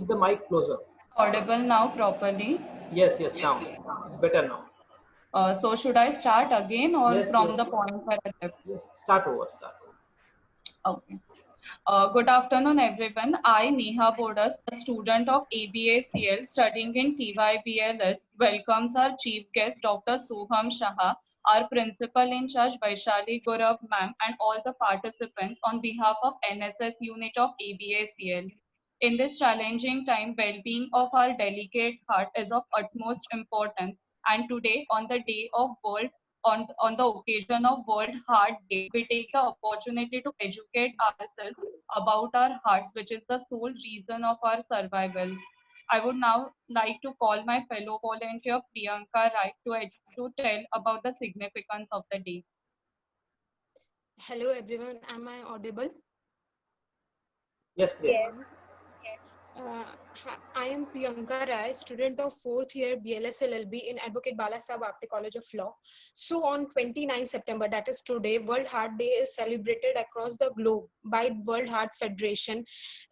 the mic closer. Audible now properly? Yes, yes, now it's better now. So should I start again or Yes, from yes, the point where I left? yes. Start over, start over. Okay. Good afternoon, everyone. I, Neha Bodas, a student of ABACL studying in TYBLS, welcomes our chief guest, Dr. Soham Shah, our principal in charge, Vaishali Gaurav ma'am, and all the participants on behalf of NSS unit of ABACL. In this challenging time, well-being of our delicate heart is of utmost importance. And today, on the day of World on the occasion of World Heart Day, we take the opportunity to educate ourselves about our hearts, which is the sole reason of our survival. I would now like to call my fellow volunteer Priyanka Rai to tell about the significance of the day. Hello everyone, am I audible? Yes, Priyanka. Yes. I am Priyanka Rai, student of 4th year BLS LLB in Advocate Balasaheb Apte College of Law. So on 29 September, that is today, World Heart Day is celebrated across the globe by World Heart Federation.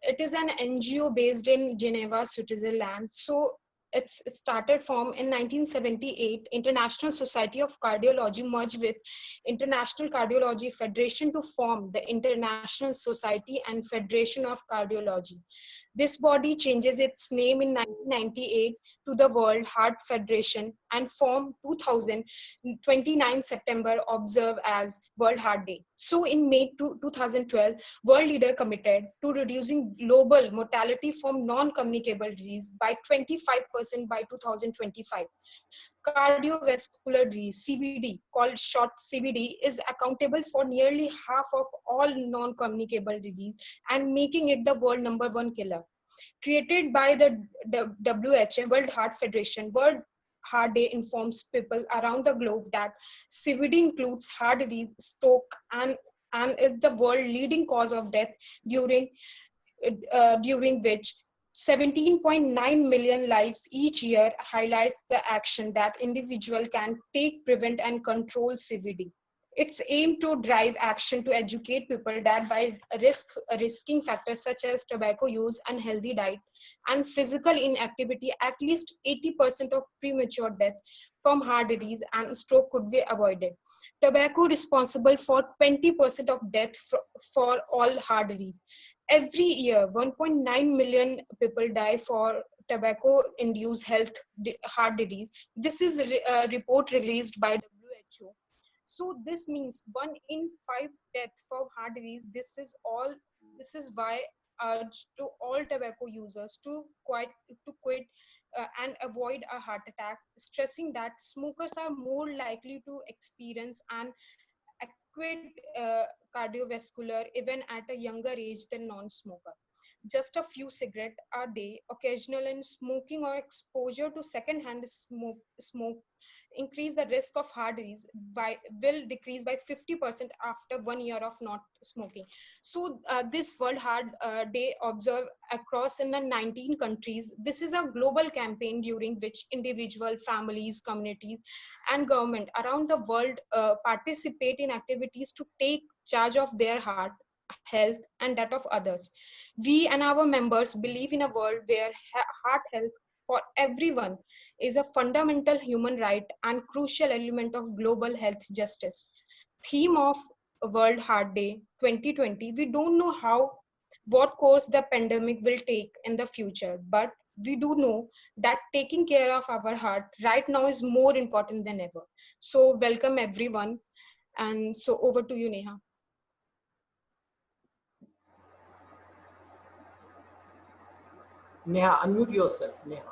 It is an NGO based in Geneva, Switzerland. So it started from in 1978. International Society of Cardiology merged with International Cardiology Federation to form the International Society and Federation of Cardiology. This body changes its name in 1998 to the World Heart Federation and from 2000, 29 September observed as World Heart Day. So in May 2012, world leader committed to reducing global mortality from non-communicable disease by 25% by 2025. Cardiovascular disease, CVD, called short CVD, is accountable for nearly half of all non-communicable disease and making it the world #1 killer. Created by the WHO, World Heart Federation, World Heart Day informs people around the globe that CVD includes heart disease, stroke, and is the world leading cause of death during which 17.9 million lives each year, highlights the action that individual can take, prevent, and control CVD. It's aimed to drive action to educate people that by risking factors such as tobacco use, unhealthy diet, and physical inactivity, at least 80% of premature death from heart disease and stroke could be avoided. Tobacco responsible for 20% of death for all heart disease. Every year, 1.9 million people die for tobacco-induced heart disease. This is a report released by WHO. So this means 1 in 5 deaths for heart disease. This is why I urge to all tobacco users to quit and avoid a heart attack, stressing that smokers are more likely to experience an acute cardiovascular even at a younger age than non-smoker. Just a few cigarettes a day, occasional and smoking or exposure to second-hand smoke increase the risk of heart disease will decrease by 50% after 1 year of not smoking. So this World Heart Day observed across in the 19 countries. This is a global campaign during which individual, families, communities, and government around the world participate in activities to take charge of their heart health and that of others. We and our members believe in a world where heart health for everyone is a fundamental human right and crucial element of global health justice. Theme of World Heart Day 2020, we don't know what course the pandemic will take in the future, but we do know that taking care of our heart right now is more important than ever. So welcome everyone, and so over to you, Neha. Neha, unmute yourself. Neha.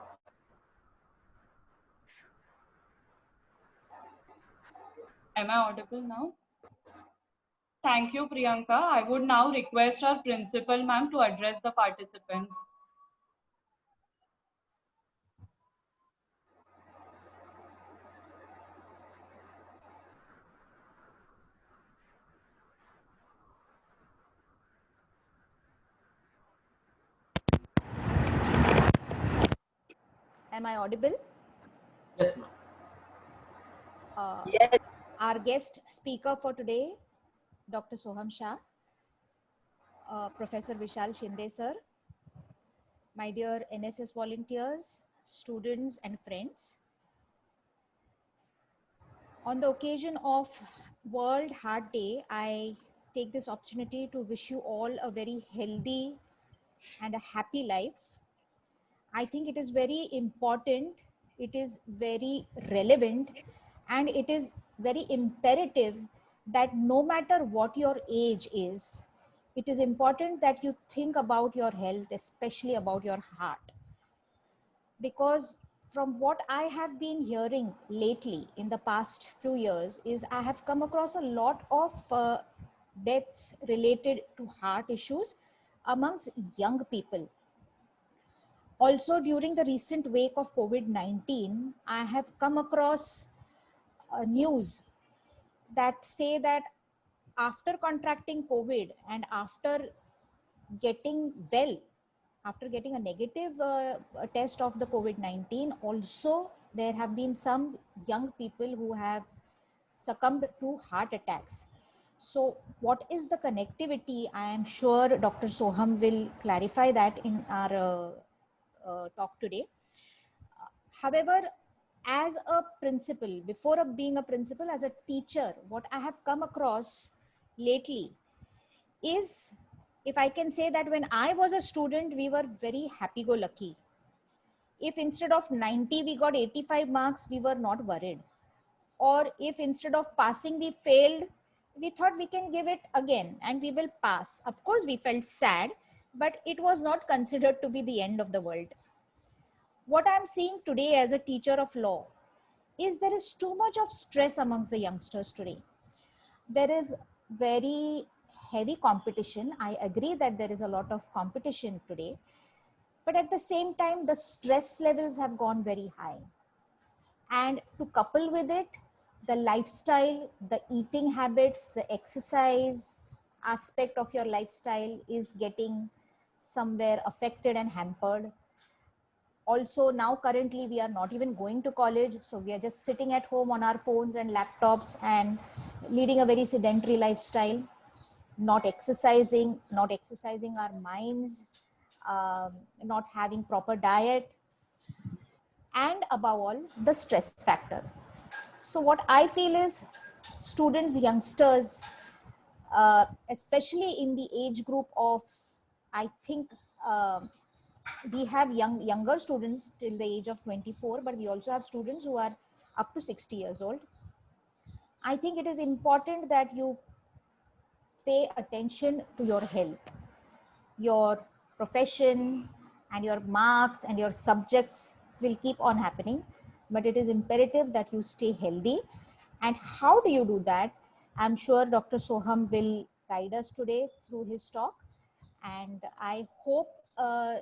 Am I audible now? Thank you, Priyanka. I would now request our principal ma'am to address the participants. Am I audible? Yes, ma'am. Yes. Our guest speaker for today, Dr. Soham Shah, Professor Vishal Shinde sir, my dear NSS volunteers, students and friends. On the occasion of World Heart Day, I take this opportunity to wish you all a very healthy and a happy life. I think it is very important, it is very relevant, and it is very imperative that no matter what your age is, it is important that you think about your health, especially about your heart. Because from what I have been hearing lately in the past few years is I have come across a lot of deaths related to heart issues amongst young people. Also, during the recent wake of COVID-19, I have come across news that say that after contracting COVID and after getting well, after getting a negative test of the COVID-19, also there have been some young people who have succumbed to heart attacks. So what is the connectivity? I am sure Dr. Soham will clarify that in our talk today. However, as a principal, before being a principal, as a teacher, what I have come across lately is, if I can say that when I was a student, we were very happy-go-lucky. If instead of 90, we got 85 marks, we were not worried. Or if instead of passing, we failed, we thought we can give it again and we will pass. Of course, we felt sad, but it was not considered to be the end of the world. What I'm seeing today as a teacher of law is there is too much of stress amongst the youngsters today. There is very heavy competition. I agree that there is a lot of competition today, but at the same time, the stress levels have gone very high. And to couple with it, the lifestyle, the eating habits, the exercise aspect of your lifestyle is getting somewhere affected and hampered. Also, now currently we are not even going to college, so we are just sitting at home on our phones and laptops and leading a very sedentary lifestyle, not exercising our minds, not having proper diet, and above all, the stress factor. So what I feel is students, youngsters, especially in the age group of, I think, we have younger students till the age of 24, but we also have students who are up to 60 years old. I think it is important that you pay attention to your health, your profession, and your marks and your subjects will keep on happening, but it is imperative that you stay healthy. And how do you do that? I'm sure Dr. Soham will guide us today through his talk. And I hope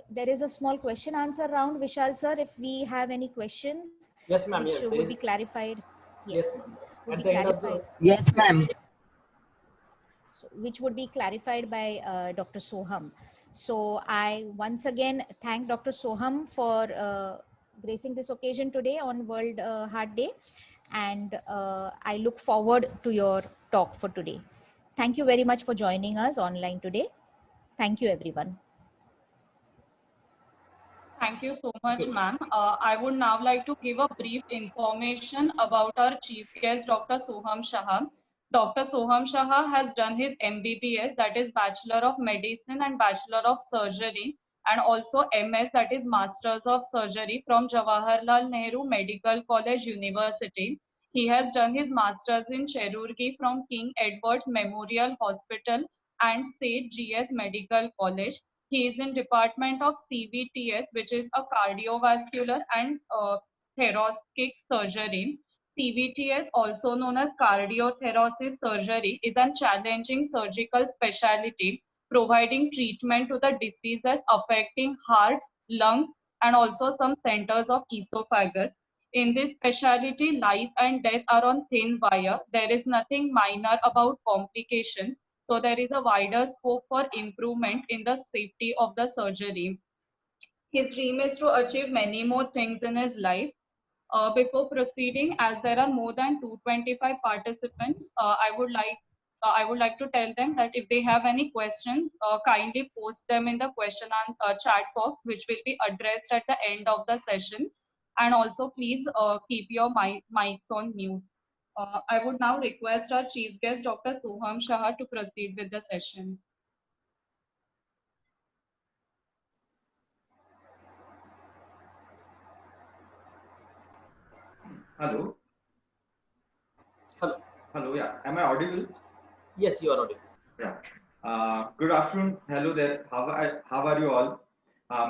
there is a small question answer round, Vishal sir, if we have any questions. Yes, ma'am. Which Yes, would be clarified. Yes. Would At be the end of clarified. the Yes, ma'am. So, which would be clarified by Dr. Soham. So I once again thank Dr. Soham for gracing this occasion today on World Heart Day. And I look forward to your talk for today. Thank you very much for joining us online today. Thank you, everyone. Thank you so much, ma'am. I would now like to give a brief information about our chief guest, Dr. Soham Shah. Dr. Soham Shah has done his MBBS, that is Bachelor of Medicine and Bachelor of Surgery, and also MS, that is Masters of Surgery from Jawaharlal Nehru Medical College, University. He has done his Masters in Chirurgy from King Edward's Memorial Hospital and St. G.S. Medical College. He is in Department of CVTS, which is a cardiovascular and thoracic surgery. CVTS, also known as cardiothoracic surgery, is a challenging surgical specialty providing treatment to the diseases affecting hearts, lungs, and also some centers of esophagus. In this specialty, life and death are on thin wire. There is nothing minor about complications. So there is a wider scope for improvement in the safety of the surgery. His dream is to achieve many more things in his life. Before proceeding, as there are more than 225 participants, I would like I would like to tell them that if they have any questions, kindly post them in the question and chat box, which will be addressed at the end of the session. And also, please keep your mics on mute. I would now request our chief guest, Dr. Soham Shah, to proceed with the session. Hello. Hello. Hello. Yeah. Am I audible? Yes, you are audible. Yeah. Good afternoon. Hello there. How are you all?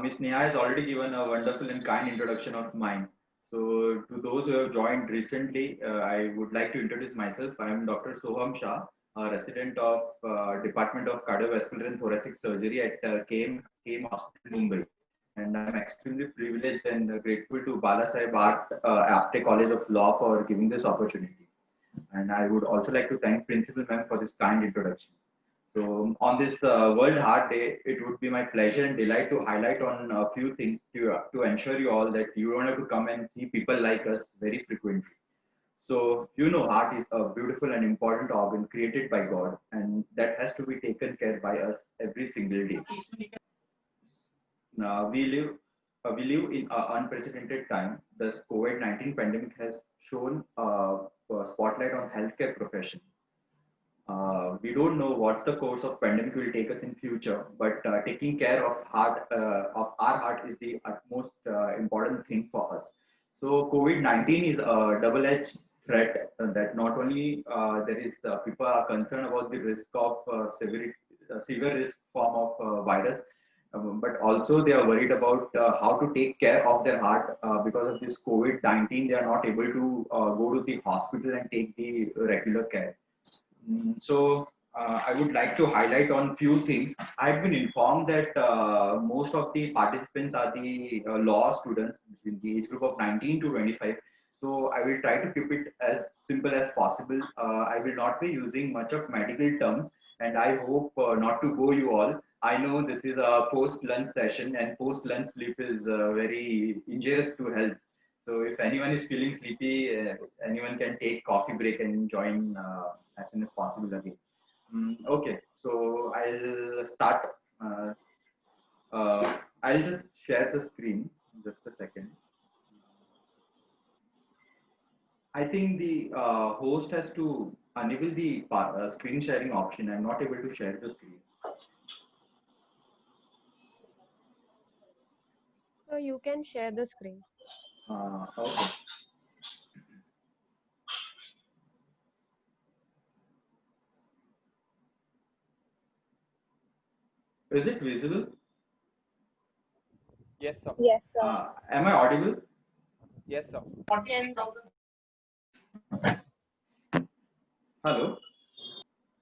Ms. Neha has already given a wonderful and kind introduction of mine. So to those who have joined recently, I would like to introduce myself. I am Dr. Soham Shah, a resident of Department of Cardiovascular and Thoracic Surgery at KM Hospital, Mumbai. And I'm extremely privileged and grateful to Balasaheb Apte College of Law for giving this opportunity. And I would also like to thank Principal Ma'am for this kind introduction. So on this World Heart Day, it would be my pleasure and delight to highlight on a few things to ensure you all that you don't have to come and see people like us very frequently. So, heart is a beautiful and important organ created by God, and that has to be taken care by us every single day. Now, we live in an unprecedented time. This COVID-19 pandemic has shown a spotlight on healthcare profession. We don't know what the course of pandemic will take us in future, but taking care of our heart is the utmost important thing for us. So COVID-19 is a double-edged threat that not only there is people are concerned about the risk of severe risk form of virus, but also they are worried about how to take care of their heart because of this COVID-19. They are not able to go to the hospital and take the regular care. So I would like to highlight on few things. I've been informed that most of the participants are the law students in the age group of 19 to 25. So I will try to keep it as simple as possible. I will not be using much of medical terms, and I hope not to bore you all. I know this is a post-lunch session, and post-lunch sleep is very injurious to health. So if anyone is feeling sleepy, anyone can take coffee break and join as soon as possible again. Okay, so I'll start. I'll just share the screen. Just a second. I think the host has to enable the screen sharing option. I'm not able to share the screen. So you can share the screen. Okay. Is it visible? Yes, sir. Yes, sir. Am I audible? Yes, sir. Hello?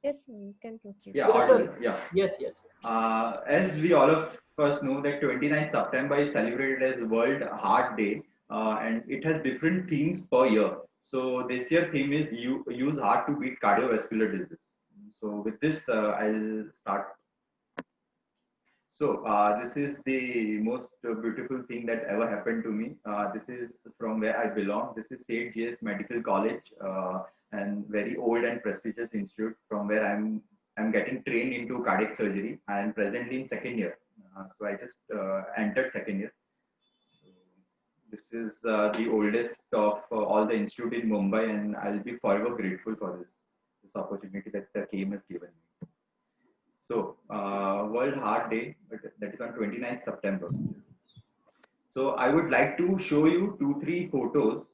Yes, you can proceed. Yeah, Yes, audible. sir. Yeah. Yes. As we all of us know that 29th September is celebrated as World Heart Day, and it has different themes per year. So this year theme is use heart to beat cardiovascular disease. So with this, I'll start. So this is the most beautiful thing that ever happened to me. This is from where I belong. This is St. J.S. Medical College, and very old and prestigious institute from where I'm getting trained into cardiac surgery. I am presently in second year. So I just entered second year. So this is the oldest of all the institute in Mumbai, and I'll be forever grateful for this opportunity that the KM has given me. So, World Heart Day, that is on 29th September. So, I would like to show you 2-3 photos.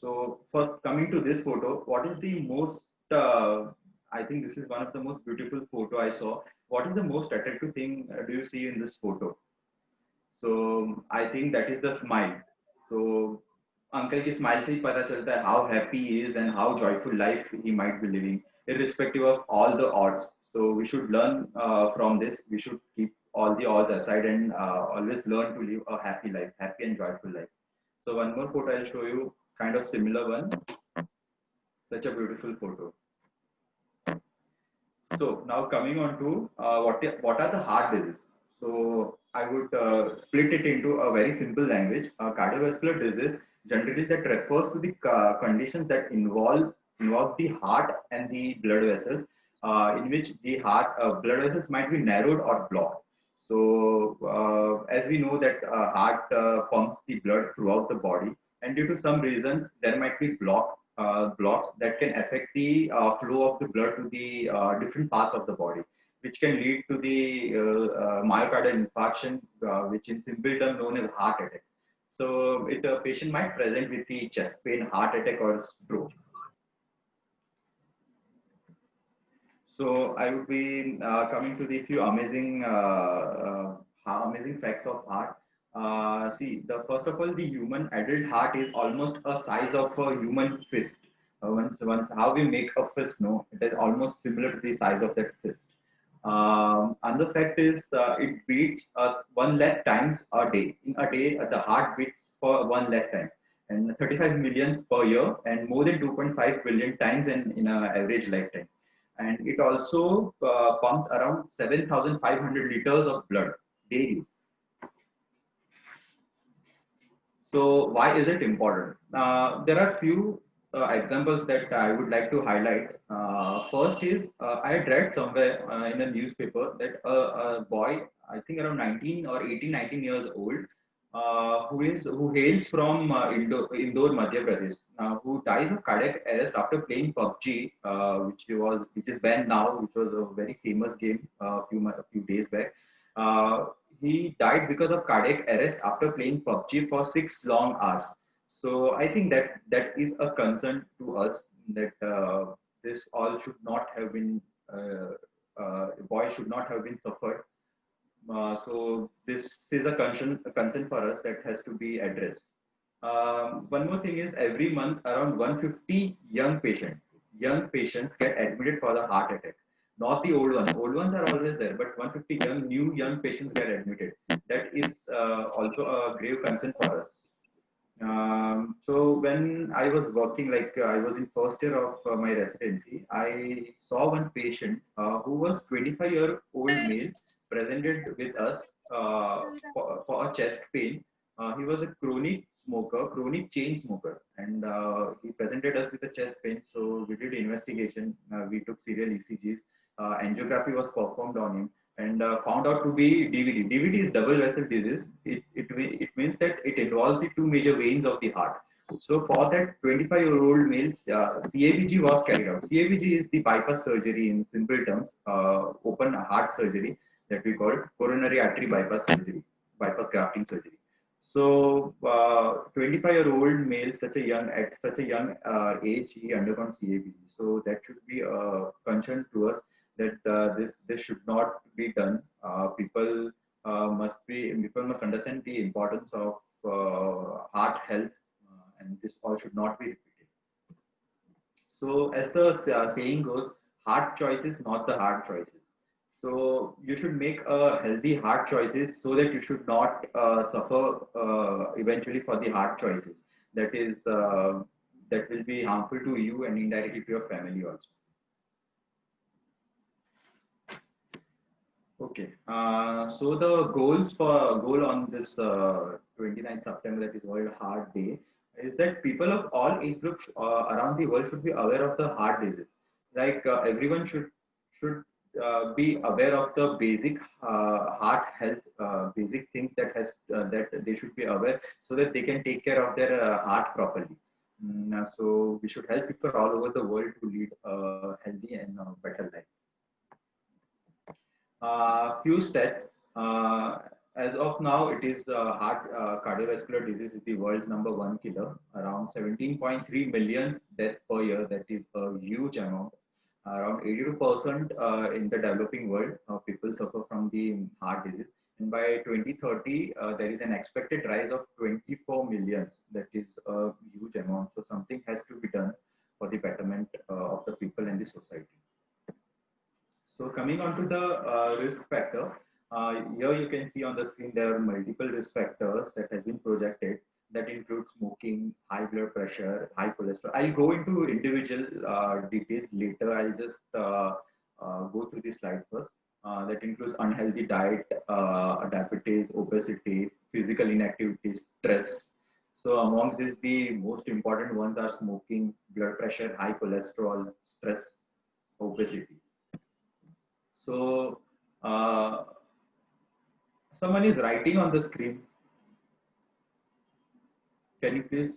So, first coming to this photo, what is the most, I think this is one of the most beautiful photo I saw. What is the most attractive thing do you see in this photo? So, I think that is the smile. So, uncle ki smile se hi pata chalta hai how happy he is and how joyful life he might be living, irrespective of all the odds. So we should learn from this. We should keep all the odds aside and always learn to live a happy life, happy and joyful life. So one more photo I'll show you, kind of similar one. Such a beautiful photo. So now coming on to what are the heart diseases? So I would split it into a very simple language. Cardiovascular disease generally that refers to the conditions that involve the heart and the blood vessels, in which the heart blood vessels might be narrowed or blocked. So, as we know that heart pumps the blood throughout the body, and due to some reasons, there might be blocks that can affect the flow of the blood to the different parts of the body, which can lead to the myocardial infarction, which in simple term known as heart attack. So, a patient might present with the chest pain, heart attack, or stroke. So I would be coming to the few amazing facts of heart. See, the first of all, the human adult heart is almost a size of a human fist. Once how we make a fist, no, it is almost similar to the size of that fist. Another fact is it beats 1 lakh times a day. In a day, the heart beats for 1 lakh times and 35 million per year and more than 2.5 billion times in an average lifetime. And it also pumps around 7,500 liters of blood daily. So why is it important? There are few examples that I would like to highlight. First is I had read somewhere in a newspaper that a boy, I think around 19 or 18, 19 years old, who hails from Indore, Madhya Pradesh, who dies of cardiac arrest after playing PUBG, which is banned now, which was a very famous game a few days back. He died because of cardiac arrest after playing PUBG for 6 long hours. So I think that is a concern to us that this all should not have been boy should not have been suffered. So this is a concern for us that has to be addressed. One more thing is every month around 150 young patients get admitted for the heart attack. Not the old ones. Old ones are always there, but 150 young patients get admitted. That is also a grave concern for us. So when I was working, I was in first year of my residency, I saw one patient who was 25-year-old male presented with us for a chest pain. He was a chronic smoker, chronic chain smoker, and he presented us with a chest pain. So we did investigation. We took serial ECGs. Angiography was performed on him and found out to be DVT. DVT is double vessel disease. It means that it involves the two major veins of the heart. So for that 25-year-old male, CABG was carried out. CABG is the bypass surgery in simple terms, open heart surgery that we call coronary artery bypass surgery, bypass grafting surgery. So 25-year-old male, at such a young age, he undergone CABG. So that should be a concern to us that this should not be done. People must understand the importance of heart health, and this all should not be repeated. So as the saying goes, heart choices, not the hard choices. So you should make a healthy heart choices so that you should not suffer eventually for the hard choices. That will be harmful to you and indirectly to your family also. Okay, so the goal on this 29th September, that is World Heart Day, is that people of all age groups around the world should be aware of the heart disease. Everyone should be aware of the basic heart health, basic things that they should be aware so that they can take care of their heart properly. So we should help people all over the world to lead a healthy and better life. Few stats. As of now, it is heart cardiovascular disease is the world's #1 killer. Around 17.3 million deaths per year. That is a huge amount. Around 82% in the developing world, people suffer from the heart disease. And by 2030, there is an expected rise of 24 million. That is a huge amount. So something has to be done for the betterment of the people and the society. So coming on to the risk factor, here you can see on the screen there are multiple risk factors that has been projected that include smoking, high blood pressure, high cholesterol. I'll go into individual details later. I'll just go through the slide first. That includes unhealthy diet, diabetes, obesity, physical inactivity, stress. So amongst these, the most important ones are smoking, blood pressure, high cholesterol, stress, obesity. So someone is writing on the screen. Can you please?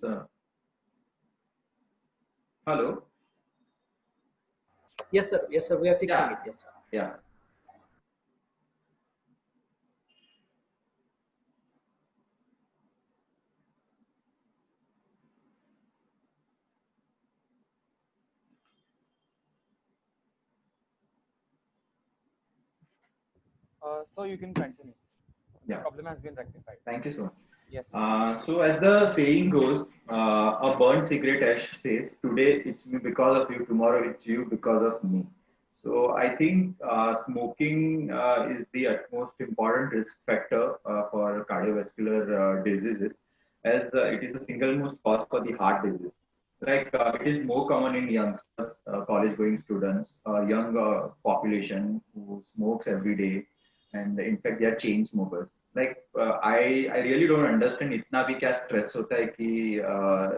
Hello. Yes, sir. Yes, sir. We are fixing Yeah. it. Yes, sir. Yeah. So you can continue. The Yeah. problem has been rectified. Thank you so much. Yes. So as the saying goes, a burnt cigarette ash says, "Today it's me because of you, tomorrow it's you because of me." So I think smoking is the utmost important risk factor for cardiovascular diseases, as it is the single most cause for the heart disease. Like it is more common in youngsters, college-going students, young population who smokes every day, and in fact they are chain smokers. Like I really don't understand इतना भी क्या stress होता है कि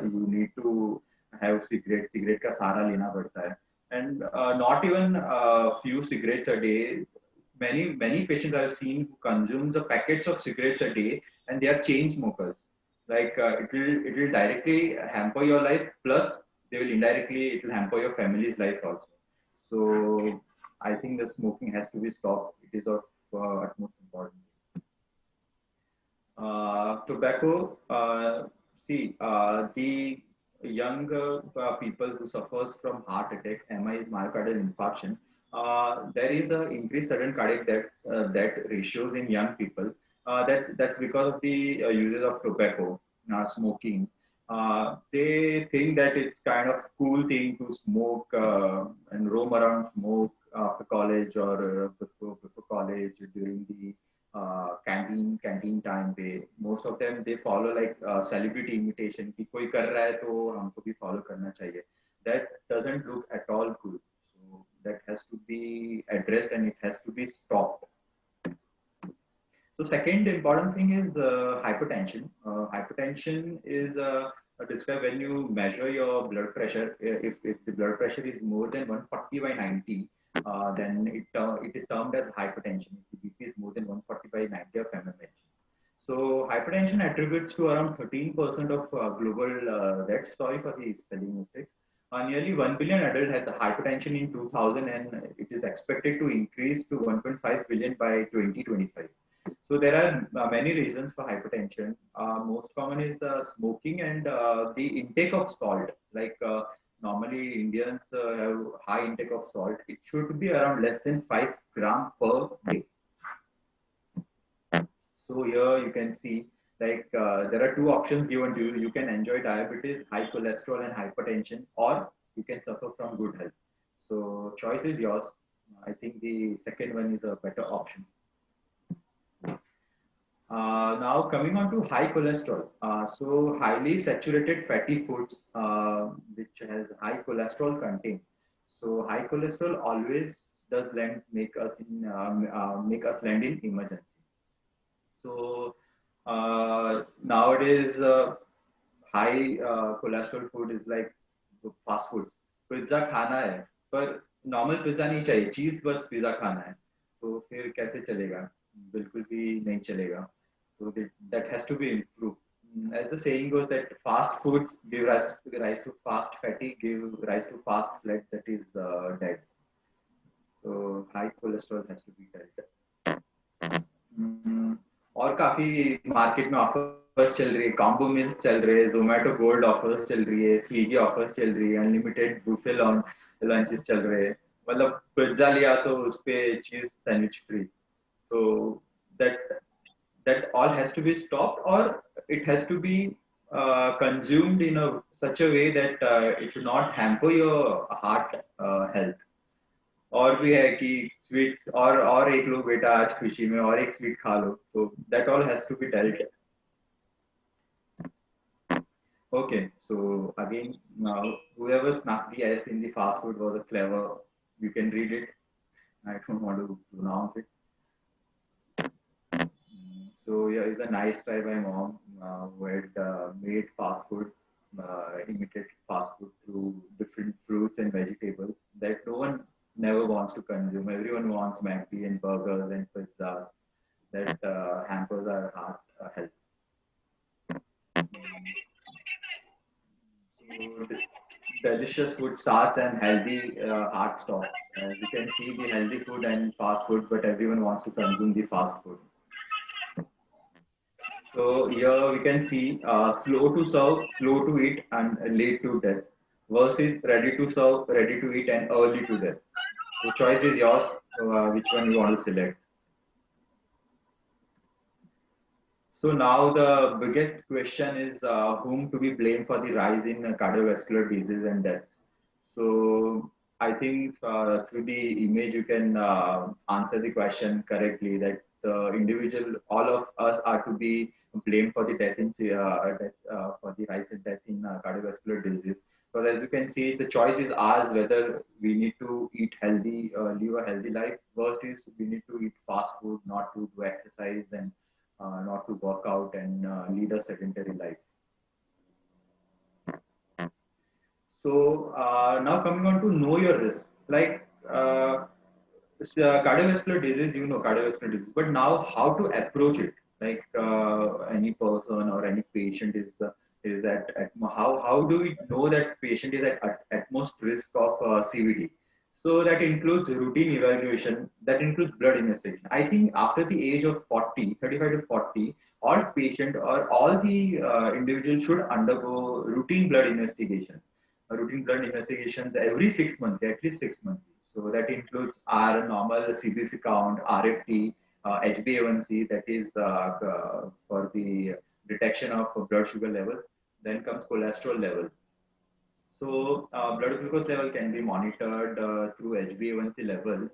you need to have cigarette का सहारा लेना पड़ता है, and not even a few cigarettes a day. Many patients I've seen who consume the packets of cigarettes a day, and they are chain smokers. Like it will directly hamper your life, plus they will indirectly it will hamper your family's life also. So I think the smoking has to be stopped. It is of utmost importance. Tobacco, the young people who suffers from heart attack, MI is myocardial infarction. There is a increased sudden cardiac death ratios in young people. That's because of the uses of tobacco, smoking. They think that it's kind of cool thing to smoke and roam around smoke after college or before college during the canteen time पे most of them they follow like celebrity imitation कि कोई कर रहा है तो हमको भी follow करना चाहिए. That doesn't look at all good. So that has to be addressed and it has to be stopped. So second important thing is hypertension. Hypertension is described when you measure your blood pressure. If the blood pressure is more than 140 by 90, then it is termed as hypertension. If the BP is more than 140 by 90 of mmHg. So hypertension attributes to around 13% of global deaths. Sorry for the spelling mistakes. Nearly 1 billion adults had hypertension in 2000, and it is expected to increase to 1.5 billion by 2025. So there are many reasons for hypertension. Most common is smoking and the intake of salt. Like normally Indians have high intake of salt. It should be around less than 5 gram per day. So here you can see like there are two options given to you. You can enjoy diabetes, high cholesterol and hypertension, or you can suffer from good health. So choice is yours. I think the second one is a better option. Now coming on to high cholesterol. So highly saturated fatty foods which has high cholesterol content. So high cholesterol always does make us land in emergency. So nowadays high cholesterol food is like fast food. Pizza खाना है पर normal pizza नहीं चाहिए, चीज बस pizza खाना है, तो फिर कैसे चलेगा? बिल्कुल भी नहीं चलेगा. So that has to be improved. As the saying goes, that fast foods give rise to fast fatty, give rise to fast blood that is dead. So high cholesterol has to be dealt. और काफी market में offers चल रही है, combo meals चल रहे हैं, Zomato gold offers चल रही है, स्विगी ऑफर्स चल रही है, अनलिमिटेड बुफे लंचेस चल रहे हैं. मतलब पिज्जा लिया तो उस पे चीज सैंडविच फ्री. तो that all has to be stopped, or it has to be consumed in such a way that it should not hamper your heart health. और भी है कि स्वीट्स और एक लो बेटा आज खुशी में और एक स्वीट खा लो, तो that all has to be dealt. Okay, so again, whoever snuck the S in the fast food was a clever. You can read it. I don't want to pronounce it. So yeah, it's a nice try by mom who had made fast food, imitated fast food through different fruits and vegetables that no one never wants wants to consume. Everyone wants McD and burgers and pizzas that hampers our heart health. So delicious food starts and healthy heart stops. As you can see, the healthy food and fast food, but everyone wants to consume the fast food. So here we can see slow to serve, slow to eat, and late to death versus ready to serve, ready to eat, and early to death. The choice is yours, which one you want to select. So now the biggest question is whom to be blamed for the rise in cardiovascular disease and deaths. So I think through the image you can answer the question correctly that the individual, all of us are to be blamed for the for the rise in death in cardiovascular disease. So as you can see, the choice is ours whether we need to eat healthy, live a healthy life versus we need to eat fast food, not to do exercise and not to work out and lead a sedentary life. So now coming on to know your risk, like cardiovascular disease, you know cardiovascular disease, but now how to approach it? Like any person or any patient is at how do we know that patient is at most risk of CVD? So that includes routine evaluation, that includes blood investigation. I think after the age of 40, 35 to 40, all patient or all the individuals should undergo routine blood investigations. Routine blood investigations every 6 months, at least 6 months. So that includes our normal CBC count, RFT, HbA1c, that is for the detection of blood sugar levels. Then comes cholesterol level. So blood glucose level can be monitored through HbA1c levels.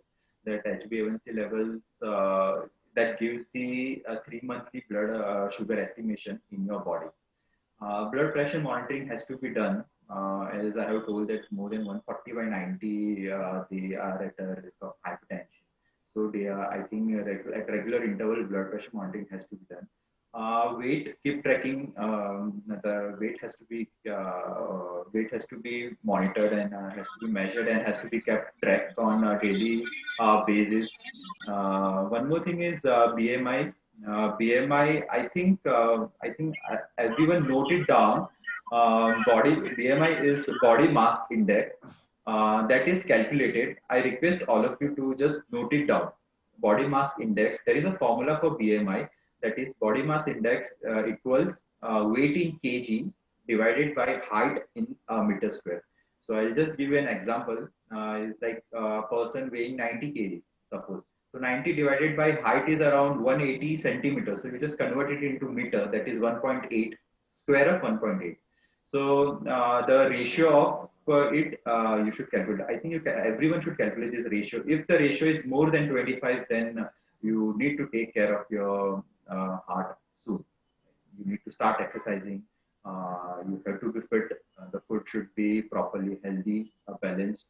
That HbA1c levels that gives the 3 monthly blood sugar estimation in your body. Blood pressure monitoring has to be done. As I have told that more than 140 by 90, they are at a risk of hypertension. So they are, I think, at regular interval, blood pressure monitoring has to be done. Weight, keep tracking. The weight has to be monitored and has to be measured and has to be kept tracked on a daily basis. One more thing is BMI. BMI, I think everyone note it down. Body BMI is body mass index that is calculated. I request all of you to just note it down. Body mass index. There is a formula for BMI, that is body mass index equals weight in kg divided by height in meter square. So I'll just give you an example. It's like a person weighing 90 kg, suppose. So 90 divided by height is around 180 centimeters. So we just convert it into meter, that is 1.8, square of 1.8. So the ratio of it you should calculate. I think everyone should calculate this ratio. If the ratio is more than 25, then you need to take care of your heart soon. You need to start exercising. You have to be fit. The food should be properly healthy, balanced.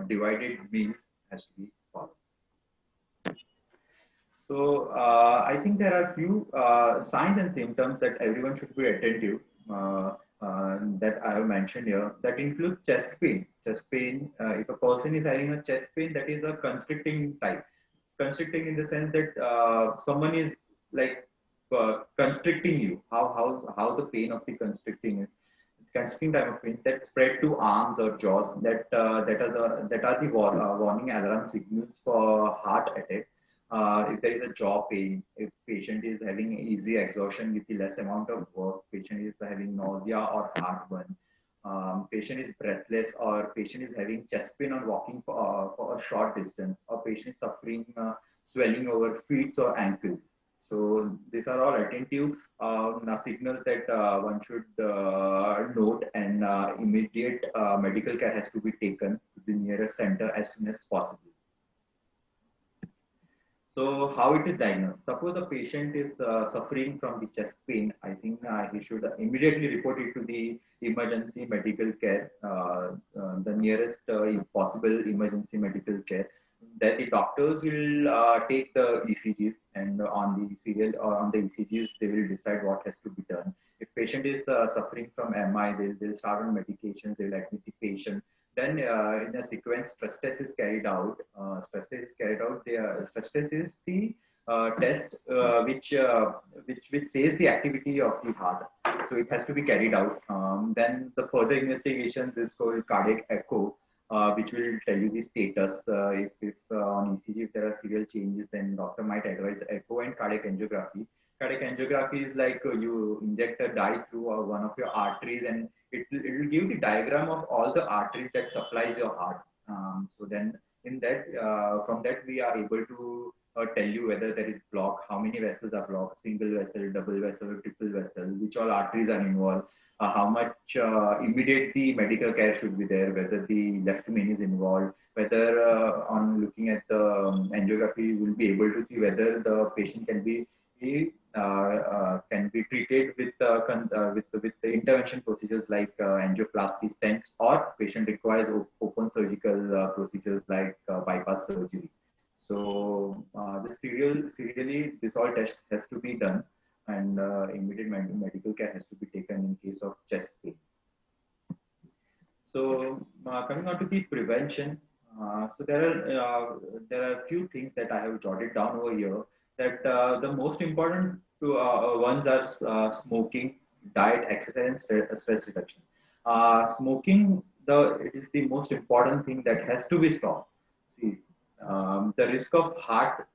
Divided meals has to be followed. So I think there are few signs and symptoms that everyone should be attentive that I have mentioned here. That includes chest pain. Chest pain. If a person is having a chest pain, that is a constricting type. Constricting in the sense that someone is like constricting you. How the pain of the constricting is. Constricting type of pain that spread to arms or jaws. That are the warning alarm signals for heart attack. If there is a jaw pain, if patient is having easy exhaustion with the less amount of work, patient is having nausea or heartburn, patient is breathless, or patient is having chest pain on walking for a short distance, or patient is suffering swelling over feet or ankles. So these are all attentive signals that one should note, and immediate medical care has to be taken to the nearest center as soon as possible. So how it is diagnosed? Suppose a patient is suffering from the chest pain. I think he should immediately report it to the emergency medical care, the nearest possible emergency medical care. That the doctors will take the ECGs, and on the serial or on the ECGs they will decide what has to be done. If patient is suffering from MI, they'll start on medications. They'll admit the patient. Then in a sequence, stress test is carried out. Stress test is carried out. The stress test is the test which says the activity of the heart. So it has to be carried out. Then the further investigations is called cardiac echo, which will tell you the status. If on ECG if there are serial changes, then doctor might advise echo and cardiac angiography. Cardiac angiography is like you inject a dye through one of your arteries, and it will give the diagram of all the arteries that supplies your heart. So then in that from that we are able to tell you whether there is block, how many vessels are blocked, single vessel, double vessel, triple vessel, which all arteries are involved, how much immediate the medical care should be there, whether the left main is involved, whether on looking at the angiography we'll be able to see whether the patient can be treated with the intervention procedures like angioplasty, stents, or patient requires open surgical procedures like bypass surgery. So serially, this all test has to be done, and immediate medical care has to be taken in case of chest pain. So coming on to the prevention, so there are a few things that I have jotted down over here. That the most important ones are smoking, diet, exercise, and stress reduction. Smoking, it is the most important thing that has to be stopped. See, the risk of heart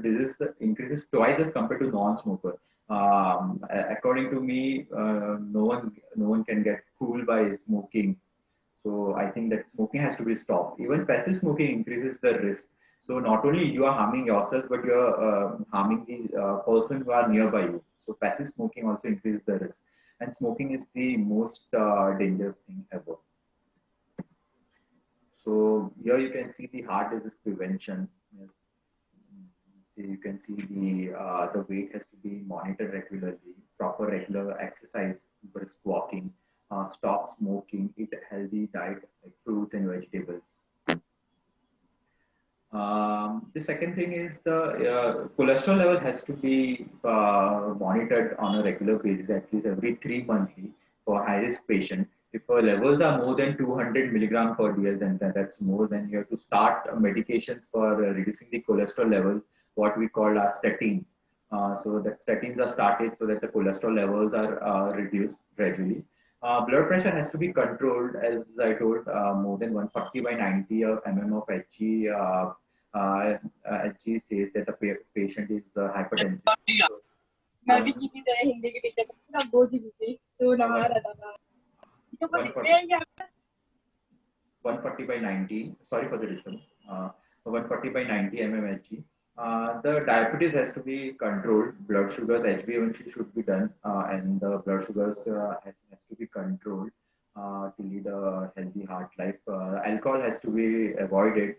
disease increases twice as compared to non-smoker. According to me, no one can get cool by smoking. So I think that smoking has to be stopped. Even passive smoking increases the risk. So not only you are harming yourself, but you are harming the person who are nearby you. So passive smoking also increases the risk. And smoking is the most dangerous thing ever. So here you can see the heart disease prevention. Yes. So you can see the weight has to be monitored regularly, proper regular exercise, brisk walking, stop smoking, eat a healthy diet like fruits and vegetables. The second thing is the cholesterol level has to be monitored on a regular basis, at least every 3 monthly for high risk patient. If levels are more than 200 milligram per DL, then that's more than you have to start medications for reducing the cholesterol levels, what we call statins. So that statins are started so that the cholesterol levels are reduced gradually. Blood pressure has to be controlled, as I told, more than 140 by 90 mm of Hg. Hg says that the patient is hypertensive. So, मैं भी किसी तरह हिंदी की teacher पूरा बोझ भी थी तो ना रहा था ये बस 140 by 90. Sorry for the disturbance. 140 by 90 mm Hg. The diabetes has to be controlled. Blood sugars, HbA1c should be done, and the blood sugars has to be controlled to lead a healthy heart life. Alcohol has to be avoided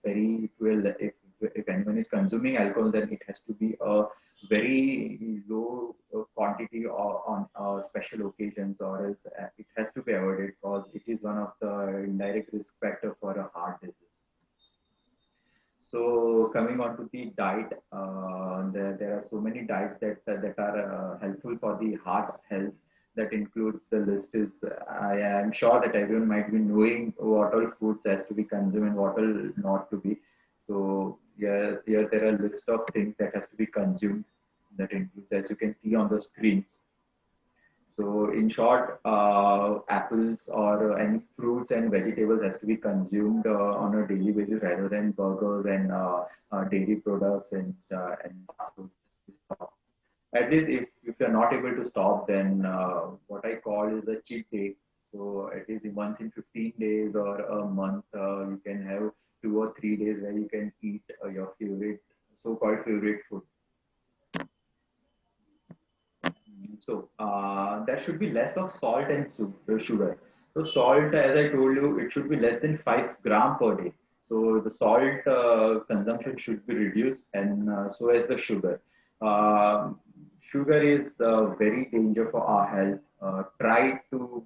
very well. If anyone is consuming alcohol, then it has to be a very low quantity on special occasions, or else it has to be avoided because it is one of the indirect risk factor for a heart disease. So coming on to the diet, there are so many diets that are helpful for the heart health. That includes the list is, I am sure that everyone might be knowing what all foods has to be consumed and what all not to be. So here there are a list of things that has to be consumed. That includes, as you can see on the screens. So in short, apples or any fruits and vegetables has to be consumed on a daily basis rather than burgers and dairy products and fast food. At least if you're not able to stop, then what I call is a cheat day. So at least once in 15 days or a month, you can have 2 or 3 days where you can eat your favorite, so-called favorite food. So there should be less of salt and sugar. So salt, as I told you, it should be less than 5 gram per day. So the salt consumption should be reduced, and so as the sugar. Sugar is very dangerous for our health. Try to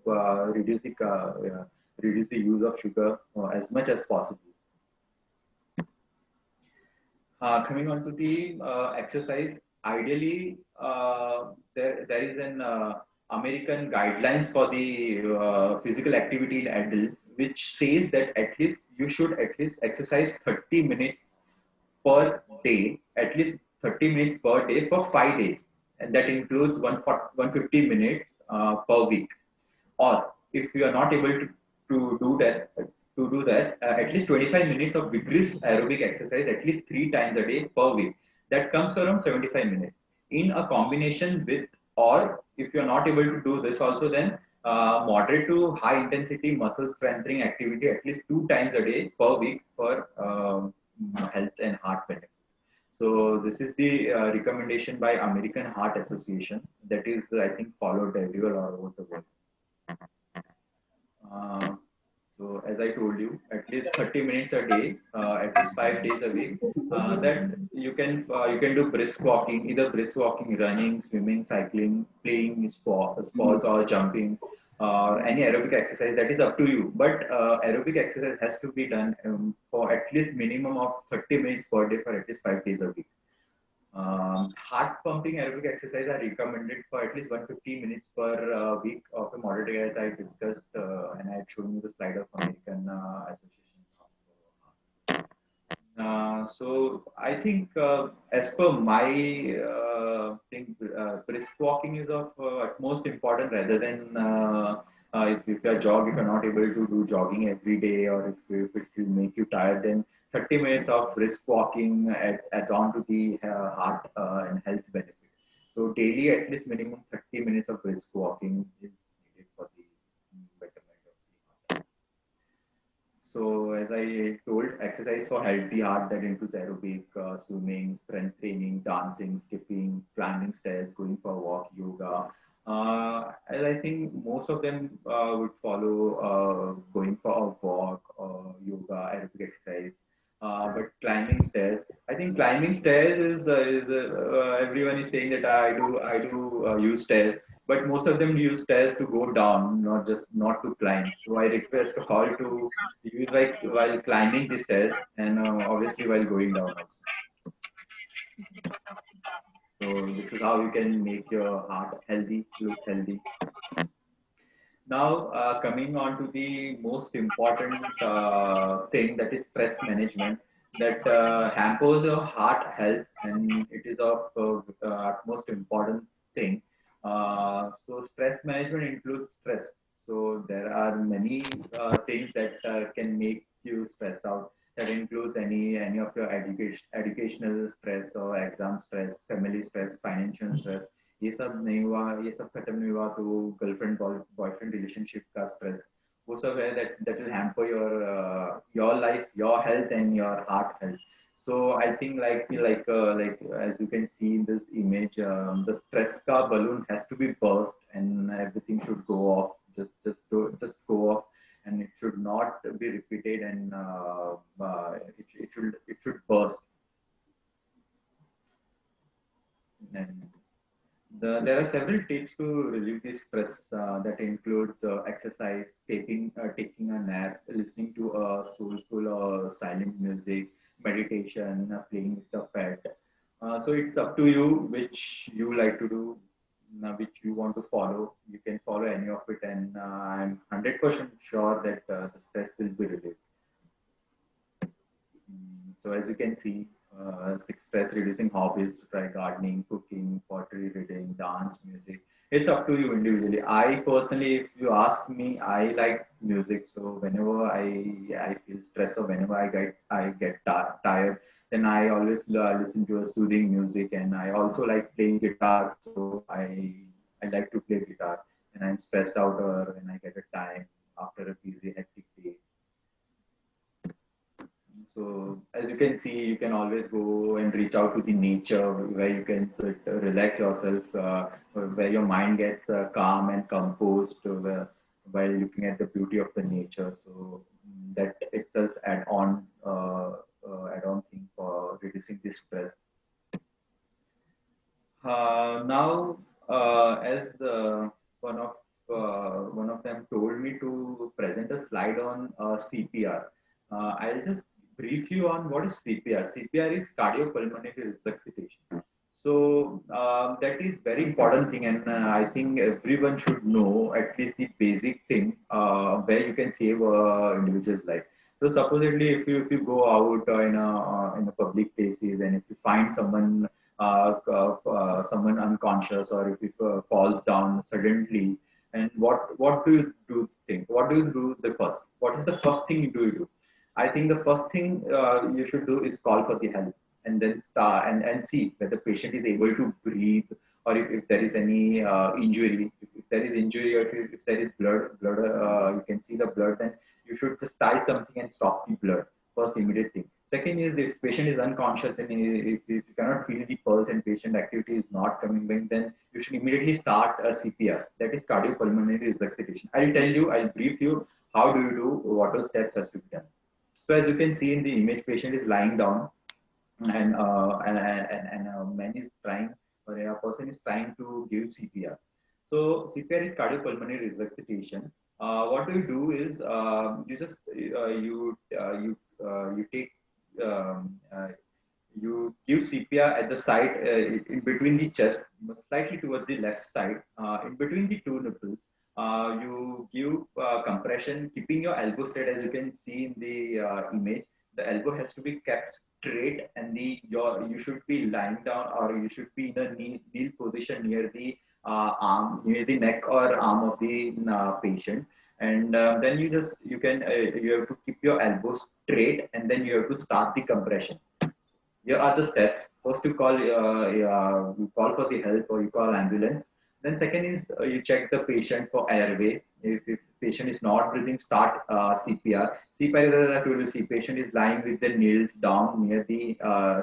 reduce the use of sugar as much as possible. Coming on to the exercise, ideally there is an American guidelines for the physical activity in adults, which says that at least you should at least exercise 30 minutes per day, at least 30 minutes per day for 5 days, and that includes 150 minutes per week. Or if you are not able to do that, at least 25 minutes of vigorous aerobic exercise at least 3 times a day per week. That comes to around 75 minutes. In a combination with, or if you are not able to do this also, then moderate to high intensity muscle strengthening activity at least 2 times a day per week for health and heart benefit. So this is the recommendation by American Heart Association that is, I think, followed everywhere all over the world. So as I told you, at least 30 minutes a day, at least 5 days a week. That you can do brisk walking, either brisk walking, running, swimming, cycling, playing sports or jumping, or any aerobic exercise. That is up to you. But aerobic exercise has to be done for at least minimum of 30 minutes per day for at least 5 days a week. Heart pumping aerobic exercise are recommended for at least 150 minutes per week of a moderate, as I discussed, and I had shown you the slide of American Association. So I think, as per my thing, brisk walking is of utmost important rather than if you are if you're not able to do jogging every day, or if it will make you tired, then 30 minutes of brisk walking adds on to the heart and health benefit. So daily, at least minimum 30 minutes of brisk walking is needed for the betterment of the heart. So as I told, exercise for healthy heart that includes aerobic, swimming, strength training, dancing, skipping, climbing stairs, going for a walk, yoga. And I think most of them would follow going for a walk, yoga, aerobic exercise. But climbing stairs, I think climbing stairs is everyone is saying that I do use stairs, but most of them use stairs to go down, not to climb. So I request all to use while climbing the stairs, and obviously while going down also. So this is how you can make your heart healthy, look healthy. Now coming on to the most important thing, that is stress management, that hampers your heart health, and it is of utmost important thing. So stress management includes stress. So there are many things that can make you stressed out. That includes any of your educational stress or exam stress, family stress, financial stress. ये सब नहीं हुआ, ये सब खत्म नहीं हुआ तो गर्लफ्रेंड बॉयफ्रेंड रिलेशनशिप का स्ट्रेस, वो सब है that will hamper your life, your health and your heart health. So I think like as you can see in this image, the stress ka balloon has to be burst and everything should go off, just go off, and it should not be repeated, and it should burst. And there are several tips to relieve the stress that includes exercise, taking a nap, listening to soulful or silent music, meditation, playing with the pet. So it's up to you which you like to do, which you want to follow. You can follow any of it, and I'm 100% sure that the stress will be relieved. So as you can see, 6 stress reducing hobbies to try gardening, cooking, pottery, reading, dance, music. It's up to you individually. I personally, if you ask me, I like music. So whenever I feel stressed or whenever I get tired, then I always listen to a soothing music, and I also like playing guitar. So I like to play guitar when I'm stressed out or when I get a time after a busy hectic day. So as you can see, you can always go and reach out to the nature where you can relax yourself, where your mind gets calm and composed while looking at the beauty of the nature. So that itself add on thing for reducing the stress. Now, as one of them told me to present a slide on CPR. I'll just brief you on what is CPR. CPR is cardiopulmonary resuscitation. So that is very important thing, and I think everyone should know at least the basic thing where you can save individual's life. So supposedly, if you go out in a public places, and if you find someone unconscious, or if it falls down suddenly, and what do you do think? What do you do the first? What is the first thing you do? I think the first thing you should do is call for the help, and then start and see whether the patient is able to breathe, or if there is any injury. If there is injury, or if there is blood, you can see the blood, then you should just tie something and stop the blood. First immediate thing. Second is, if patient is unconscious and if you cannot feel the pulse and patient activity is not coming back, then you should immediately start a CPR, that is cardiopulmonary resuscitation. I'll brief you how do you do, what are steps has to be done. So as you can see in the image, patient is lying down, and a man is trying, or a person is trying to give CPR. So CPR is cardiopulmonary resuscitation. What do you do is, you just you take you give CPR at the side, in between the chest, slightly towards the left side, in between the two nipples. You give compression, keeping your elbow straight, as you can see in the image. The elbow has to be kept straight, and you should be lying down, or you should be in a kneel position near the arm, near the neck or arm of the patient. And then you have to keep your elbow straight, and then you have to start the compression. Here are the steps. First, you call for the help, or you call ambulance. Then second is, you check the patient for airway. If patient is not breathing, start CPR. CPR, as I told you, see, patient is lying with the nails down near the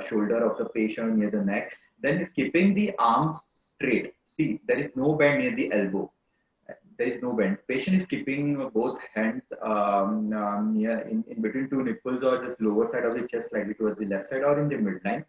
shoulder of the patient, near the neck. Then is keeping the arms straight. See, there is no bend near the elbow. There is no bend. Patient is keeping both hands near in between two nipples, or just lower side of the chest, slightly towards the left side or in the midline.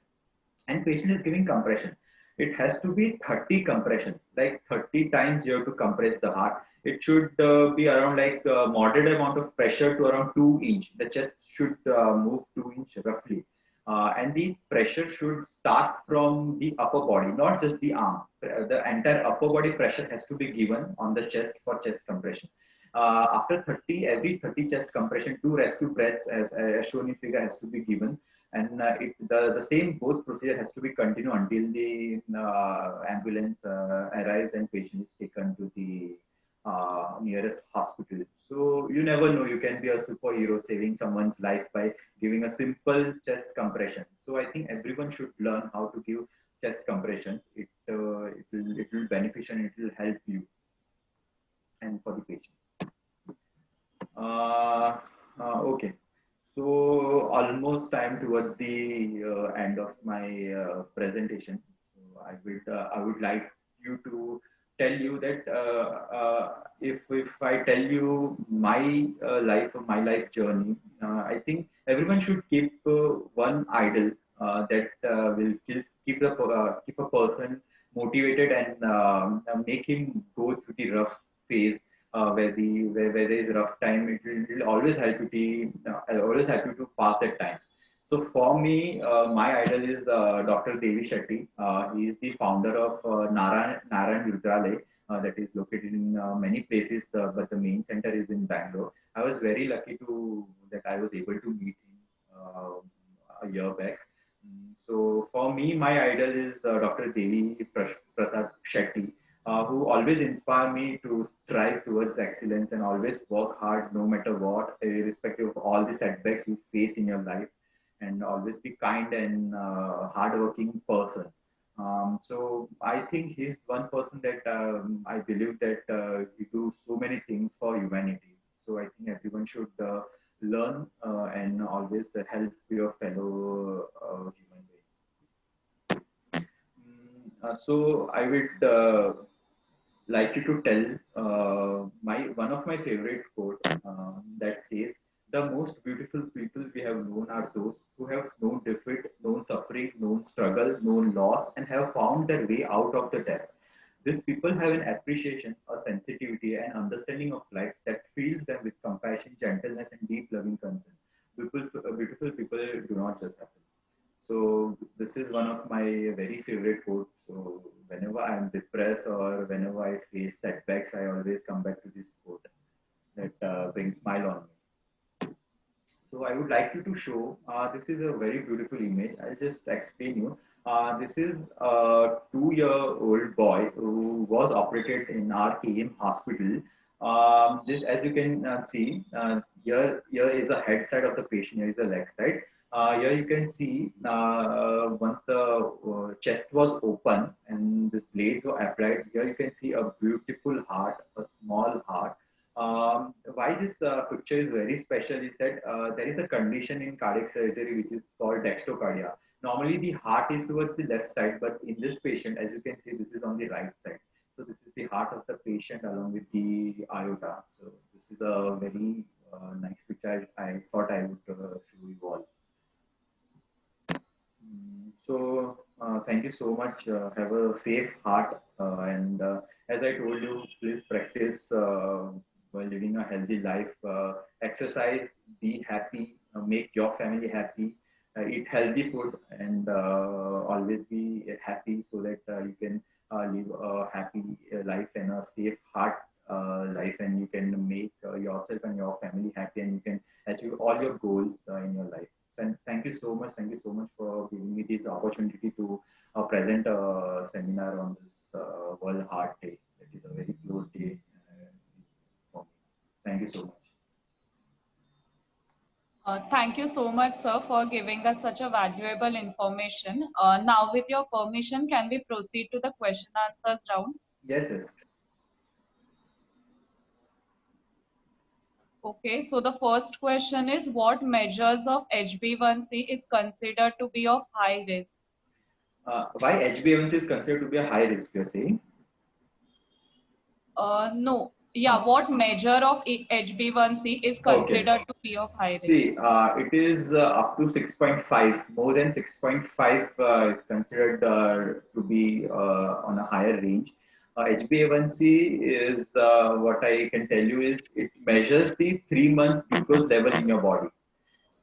And patient is giving compression. It has to be 30 compressions, like 30 times you have to compress the heart. It should be around like moderate amount of pressure to around 2 inch. The chest should move 2 inch roughly. And the pressure should start from the upper body, not just the arm. The entire upper body pressure has to be given on the chest for chest compression. After 30, every 30 chest compression, 2 rescue breaths, as shown in figure, has to be given. And the same both procedure has to be continued until the ambulance arrives and patient is taken to the nearest hospital. So you never know, you can be a superhero saving someone's life by giving a simple chest compression. So I think everyone should learn how to give chest compression. It will beneficial, and it will help you and for the patient. Okay. So almost time towards the end of my presentation. So I would like you to tell you that if I tell you my life journey, I think everyone should keep one idol that will keep a person motivated, and make him go through the rough phase, where there is rough time. It will always help you always help you to pass that time. So for me, my idol is Dr. Devi Shetty. He is the founder of Narayan Rudralay, that is located in many places, but the main center is in Bangalore. I was very lucky that I was able to meet him a year back. So for me, my idol is Dr. Devi Prasad Shetty, who always inspire me to strive towards excellence and always work hard no matter what, irrespective of all the setbacks you face in your life, and always be kind and hardworking person. So I think he's one person that I believe that he do so many things for humanity. So I think everyone should learn and always help your fellow human beings. So I would like you to tell my one of my favorite quote that says, "The most beautiful people we have known are those who have known defeat, known suffering, known struggle, known loss, and have found their way out of the depths. These people have an appreciation, a sensitivity, and understanding of life that fills them with compassion, gentleness, and deep loving concern. Beautiful people do not just happen." So this is one of my very favorite quotes. So whenever I'm depressed or whenever I face setbacks, I always come back to this quote that brings smile on me. So I would like you to show, this is a very beautiful image. I'll just explain you. This is a 2-year-old boy who was operated in our KM hospital. This, as you can see, here is the head side of the patient, here is the leg side. Here you can see once the chest was open and the blades were applied, here you can see a beautiful heart, a small heart. Why this picture is very special is that there is a condition in cardiac surgery which is called dextrocardia. Normally the heart is towards the left side, but in this patient, as you can see, this is on the right side. So this is the heart of the patient along with the aorta. So this is a very nice picture. I thought I would show you all. Thank you so much. Have a safe heart. And as I told you, please practice while living a healthy life. Exercise, be happy, make your family happy, eat healthy food, and always be happy so that you can live a happy life and a safe heart life, and you can make yourself and your family happy, and you can achieve all your goals in your life. And thank you so much. Thank you so much for giving me this opportunity to present a seminar on this World Heart Day. That is a very close day for me. Thank you so much. Thank you so much, sir, for giving us such a valuable information. Now, with your permission, can we proceed to the question answers round? Yes, yes. Okay, so the first question is, what measures of HbA1c is considered to be of high risk? Why HbA1c is considered to be a high risk, you're saying? No. Yeah, what measure of HbA1c is considered to be of high risk? See, it is up to 6.5. More than 6.5 is considered to be on a higher range. HbA1c is what I can tell you is it measures the 3 months glucose level in your body.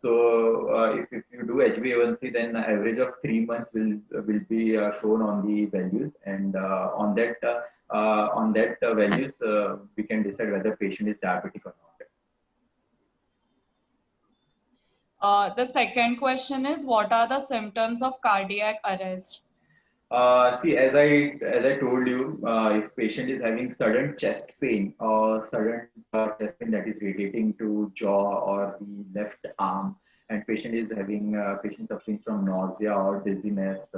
So if you do HbA1c, then average of 3 months will be shown on the values, and on that values we can decide whether patient is diabetic or not. The second question is, what are the symptoms of cardiac arrest? See, as I told you, if patient is having sudden chest pain or sudden chest pain that is relating to jaw or the left arm, and patient suffering from nausea or dizziness,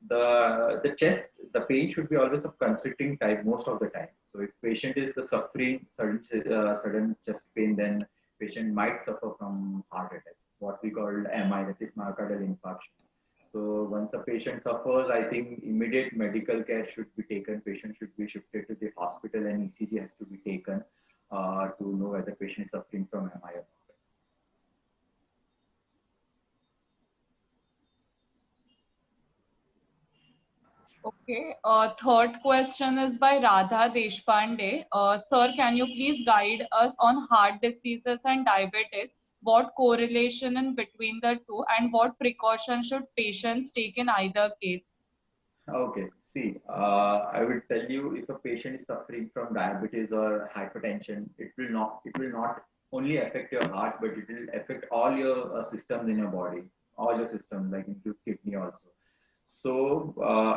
the pain should be always of constricting type most of the time. So if patient is suffering sudden chest pain, then patient might suffer from heart attack, what we call MI, that is myocardial infarction. So once a patient suffers, I think immediate medical care should be taken. Patient should be shifted to the hospital and ECG has to be taken to know whether patient is suffering from MI or not. Okay. Third question is by Radha Deshpande. Sir, can you please guide us on heart diseases and diabetes? What correlation in between the two, and what precautions should patients take in either case? Okay. See, I will tell you, if a patient is suffering from diabetes or hypertension, it will not only affect your heart, but it will affect all your systems in your body, all your systems, like include kidney also. So,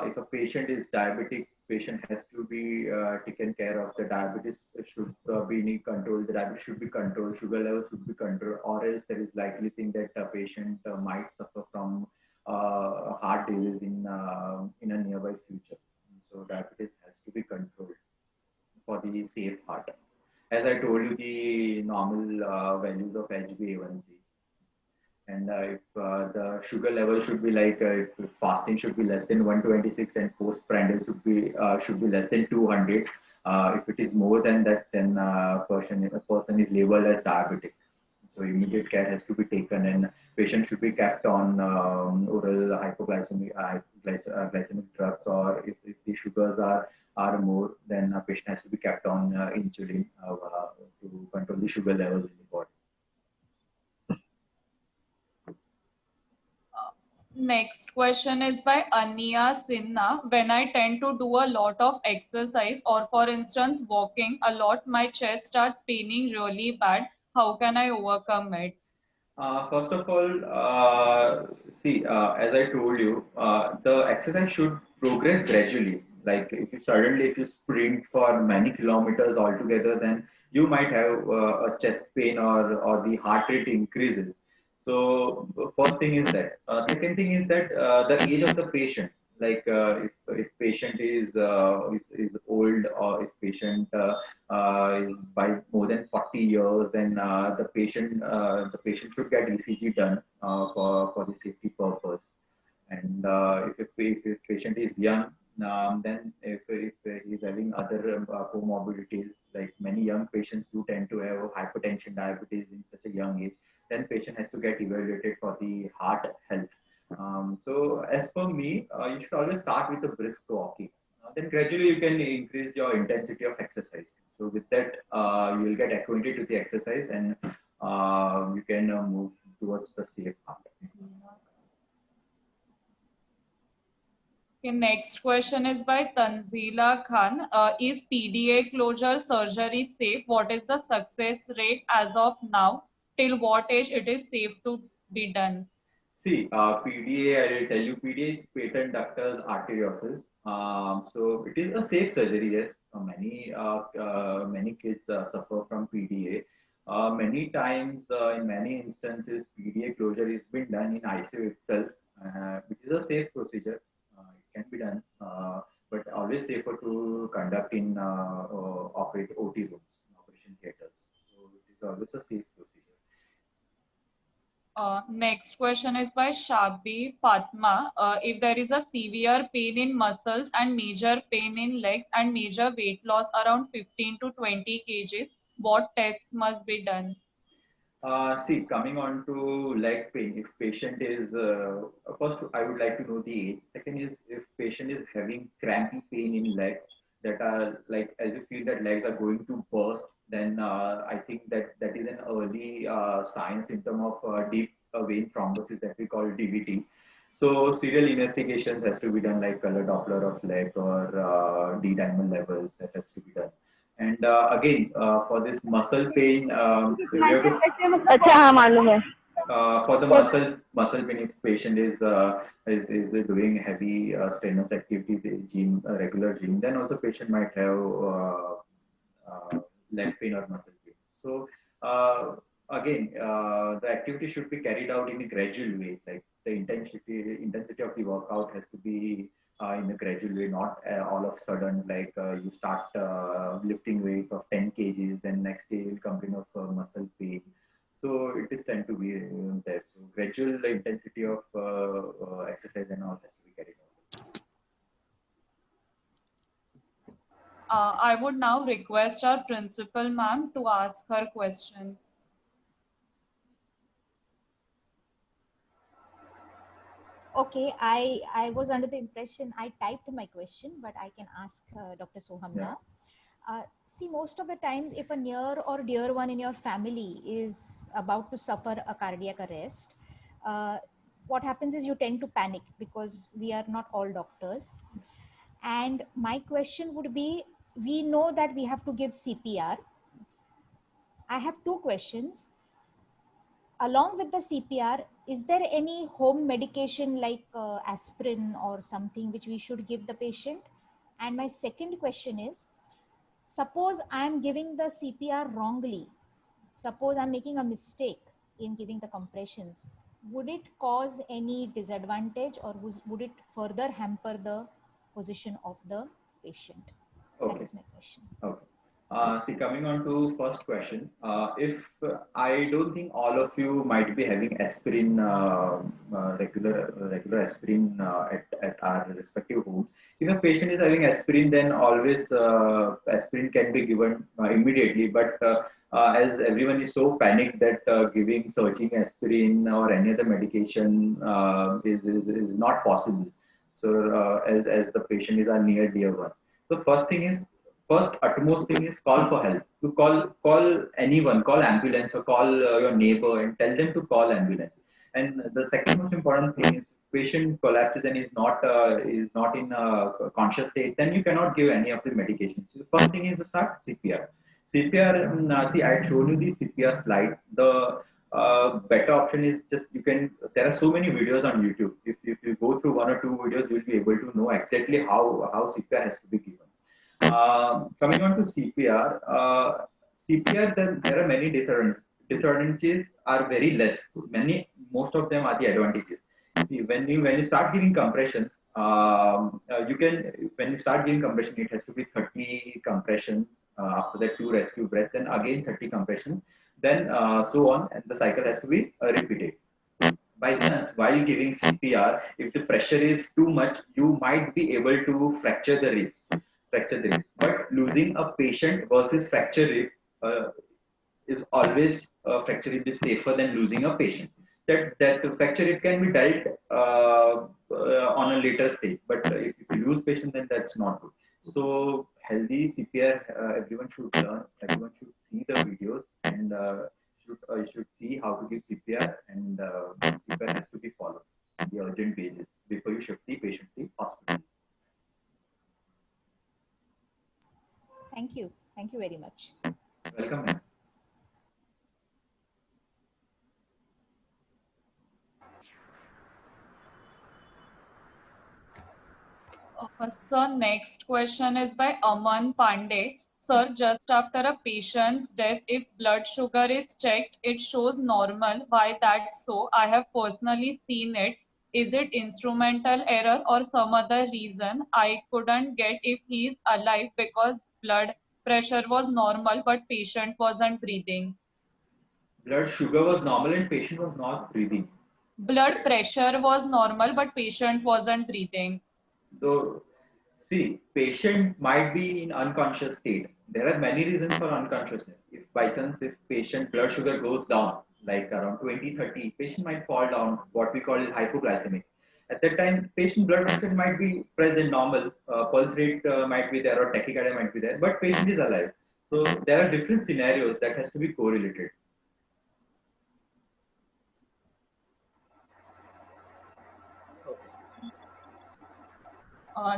if a patient is diabetic, patient has to be taken care of. The diabetes should be in control. The diabetes should be controlled. Sugar levels should be controlled, or else there is likely thing that a patient might suffer from heart disease in a nearby future. So, diabetes has to be controlled for the safe heart. As I told you, the normal values of HbA1c. And if the sugar level should be like if fasting should be less than 126 and postprandial should be less than 200. If it is more than that, then a person is labeled as diabetic. So immediate care has to be taken, and patient should be kept on oral glycemic drugs, or if the sugars are more, then a patient has to be kept on insulin to control the sugar levels in the body. Next question is by Ania Sinha. When I tend to do a lot of exercise or for instance walking a lot, my chest starts paining really bad. How can I overcome it? First of all, see, as I told you, the exercise should progress gradually. Like if you sprint for many kilometers altogether, then you might have a chest pain or the heart rate increases. So first thing is that. Second thing is that the age of the patient. Like if patient is old or if patient by more than 40 years, then the patient should get ECG done for the safety purpose. And if patient is young, then if he's having other comorbidities, like many young patients do tend to have hypertension, diabetes in such a young age, then patient has to get evaluated for the heart health. So as per me, you should always start with a brisk walking. Then gradually you can increase your intensity of exercise. So with that, you will get acquainted with the exercise and you can move towards the safe path. Okay, next question is by Tanzila Khan. Is PDA closure surgery safe? What is the success rate as of now? Till what age it is safe to be done? See, PDA, I will tell you, PDA is patent ductus arteriosus. So it is a safe surgery, yes. Many kids suffer from PDA. Many times, in many instances, PDA closure is been done in ICU itself, which is a safe procedure. It can be done, but always safer to conduct in OT rooms, operation theaters. So it is always a safe procedure. Next question is by Shabi Fatma. If there is a severe pain in muscles and major pain in legs and major weight loss around 15 to 20 kgs, what tests must be done? See, coming on to leg pain, if patient is, first I would like to know the age. Second is if patient is having crampy pain in legs that are like, as you feel that legs are going to burst, then I think that is an early sign symptom of deep vein thrombosis that we call DVT. So serial investigations has to be done like color Doppler of leg or D-dimer levels that has to be done. And again, for this muscle pain, we have to अच्छा हाँ मालूम है for the muscle pain, if patient is doing heavy strenuous activity, the gym, regular gym, then also patient might have leg pain or muscle pain. So again, the activity should be carried out in a gradual way. Like the intensity of the workout has to be in a gradual way, not all of a sudden. Like you start lifting weights of 10 kgs, then next day you'll complain of muscle pain. So it is tend to be there. So gradual intensity of exercise and all has to be carried out. I would now request our principal ma'am to ask her question. Okay, I was under the impression I typed my question, but I can ask Dr. Soham now. See, most of the times, if a near or dear one in your family is about to suffer a cardiac arrest, what happens is you tend to panic because we are not all doctors. And my question would be, we know that we have to give CPR. I have two questions. Along with the CPR, is there any home medication like aspirin or something which we should give the patient? And my second question is, suppose I'm giving the CPR wrongly. Suppose I'm making a mistake in giving the compressions. Would it cause any disadvantage or would it further hamper the position of the patient? Okay. That is my question. Okay. See, coming on to first question, if I don't think all of you might be having aspirin, regular aspirin at our respective homes. If a patient is having aspirin, then always aspirin can be given immediately. But as everyone is so panicked that giving surging aspirin or any other medication is not possible. So as the patient is our near dear one. So first utmost thing is call for help. To call anyone, call ambulance or call your neighbor and tell them to call ambulance. And the second most important thing is patient collapses and is not in a conscious state, then you cannot give any of the medications. So the first thing is to start CPR. CPR, see, I had shown you the CPR slides. The better option is just there are so many videos on YouTube. If you go through one or two videos, you'll be able to know exactly how CPR has to be given. Coming on to CPR, CPR, then there are many disadvantages are very less. Most of them are the advantages. See, when you start giving compressions, when you start giving compression, it has to be 30 compressions. After that, 2 rescue breaths, and again 30 compressions. Then so on, and the cycle has to be repeated. By chance, while giving CPR, if the pressure is too much, you might be able to fracture the ribs. But losing a patient versus fracture rib is always fracture rib is safer than losing a patient. That fracture rib can be dealt on a later stage, but if you lose patient, then that's not good. So healthy CPR, everyone should learn. Everyone should see the videos and should see how to give CPR, and CPR has to be followed on the urgent basis before you shift the patient to hospital. Thank you. Thank you very much. Welcome, ma'am. Sir, next question is by Aman Pandey. Sir, just after a patient's death, if blood sugar is checked, it shows normal. Why that's so? I have personally seen it. Is it instrumental error or some other reason? I couldn't get if he is alive because blood pressure was normal but patient wasn't breathing. Blood sugar was normal and patient was not breathing. Blood pressure was normal but patient wasn't breathing. So, see, patient might be in unconscious state. There are many reasons for unconsciousness. If by chance, if patient blood sugar goes down, like around 20, 30, patient might fall down, what we call is hypoglycemic. At that time, patient blood pressure might be present normal, pulse rate might be there, or tachycardia might be there, but patient is alive. So there are different scenarios that has to be correlated.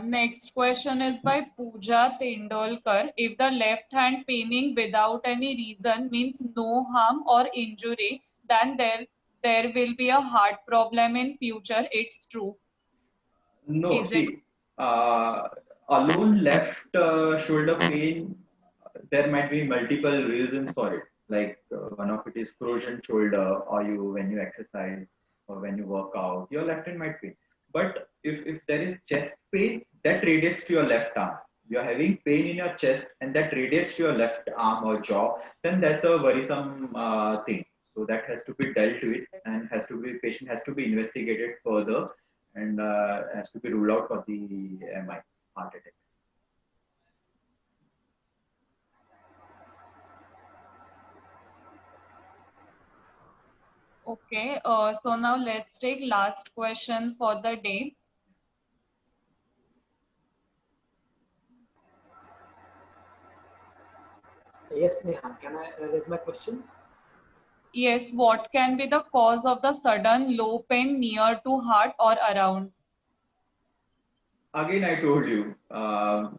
Next question is by Pooja Tendolkar. If the left hand paining without any reason means no harm or injury, then there will be a heart problem in future. It's true. No, Is it? see, alone left shoulder pain, there might be multiple reasons for it. Like one of it is frozen shoulder, or when you exercise or when you work out, your left hand might pain. But if there is chest pain, that radiates to your left arm. You're having pain in your chest and that radiates to your left arm or jaw, then that's a worrisome thing. So that has to be dealt with, and patient has to be investigated further, and has to be ruled out for the MI, heart attack. Okay, so now let's take last question for the day. Yes, Neha, can I raise my question? Yes, what can be the cause of the sudden low pain near to heart or around? Again, I told you,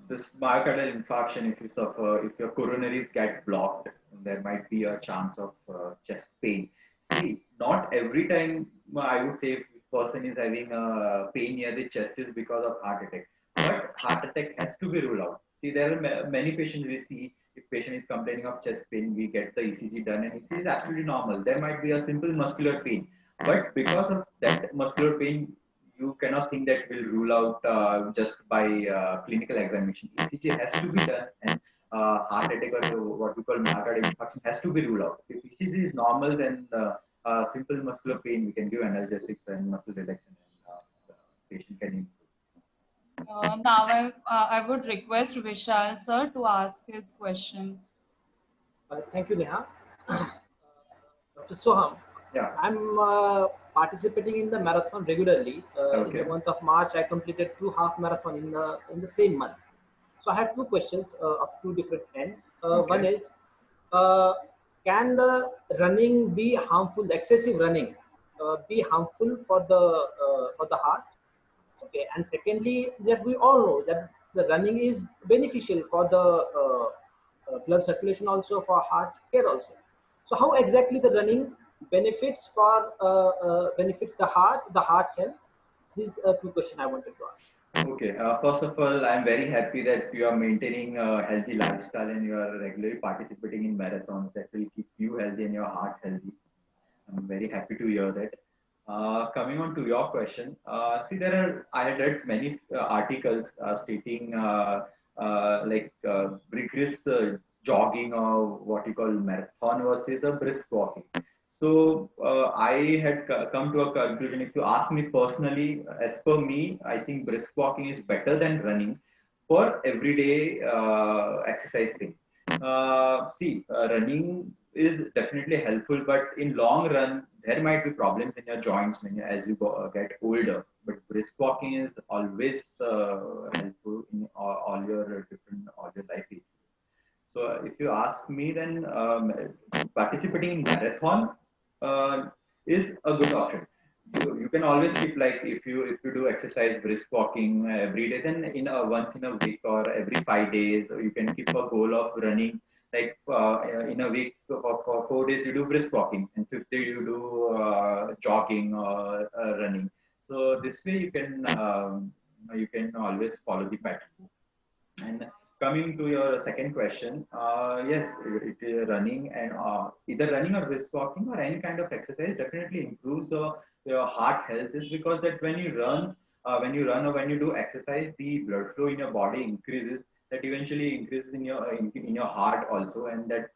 this myocardial infarction, if you suffer, if your coronaries get blocked, there might be a chance of chest pain. See, not every time I would say if a person is having a pain near the chest is because of heart attack. But heart attack has to be ruled out. See, there are many patients we see, if patient is complaining of chest pain, we get the ECG done and ECG is absolutely normal. There might be a simple muscular pain. But because of that muscular pain, you cannot think that will rule out just by clinical examination. ECG has to be done, and heart attack or what we call myocardial infarction has to be ruled out. If ECG is normal, then simple muscular pain, we can give analgesics and muscle relaxation, and the patient can improve. Now I would request Vishal sir to ask his question. Thank you, Neha. Dr. Soham, Yeah. I'm participating in the marathon regularly. In Okay. the month of March, I completed 2 half marathon in the same month. So I have 2 questions of 2 different ends. Okay. One is, can the running be harmful? Excessive running be harmful for the heart? Okay, and secondly, that we all know that the running is beneficial for the blood circulation, also for heart care also. So how exactly the running benefits benefits the heart health? These are two questions I wanted to ask. Okay. First of all, I'm very happy that you are maintaining a healthy lifestyle and you are regularly participating in marathons that will keep you healthy and your heart healthy. I'm very happy to hear that. Coming on to your question, see, I had read many articles stating rigorous jogging or what you call marathon versus a brisk walking. So I had come to a conclusion. If you ask me personally, as per me, I think brisk walking is better than running for everyday exercise thing. Running is definitely helpful, but in long run, there might be problems in your joints as you get older. But brisk walking is always helpful in all your life. So if you ask me, then participating in marathon is a good option. You can always keep, like, if you do exercise brisk walking every day, then once in a week or every 5 days, you can keep a goal of running, like in a week for 4 days you do brisk walking and fifth day you do jogging or running. So this way you can always follow the pattern. And coming to your second question, yes, it is running, and either running or brisk walking or any kind of exercise definitely improves your heart health. Is because that when you run or when you do exercise, the blood flow in your body increases. That eventually increases in your heart also, and that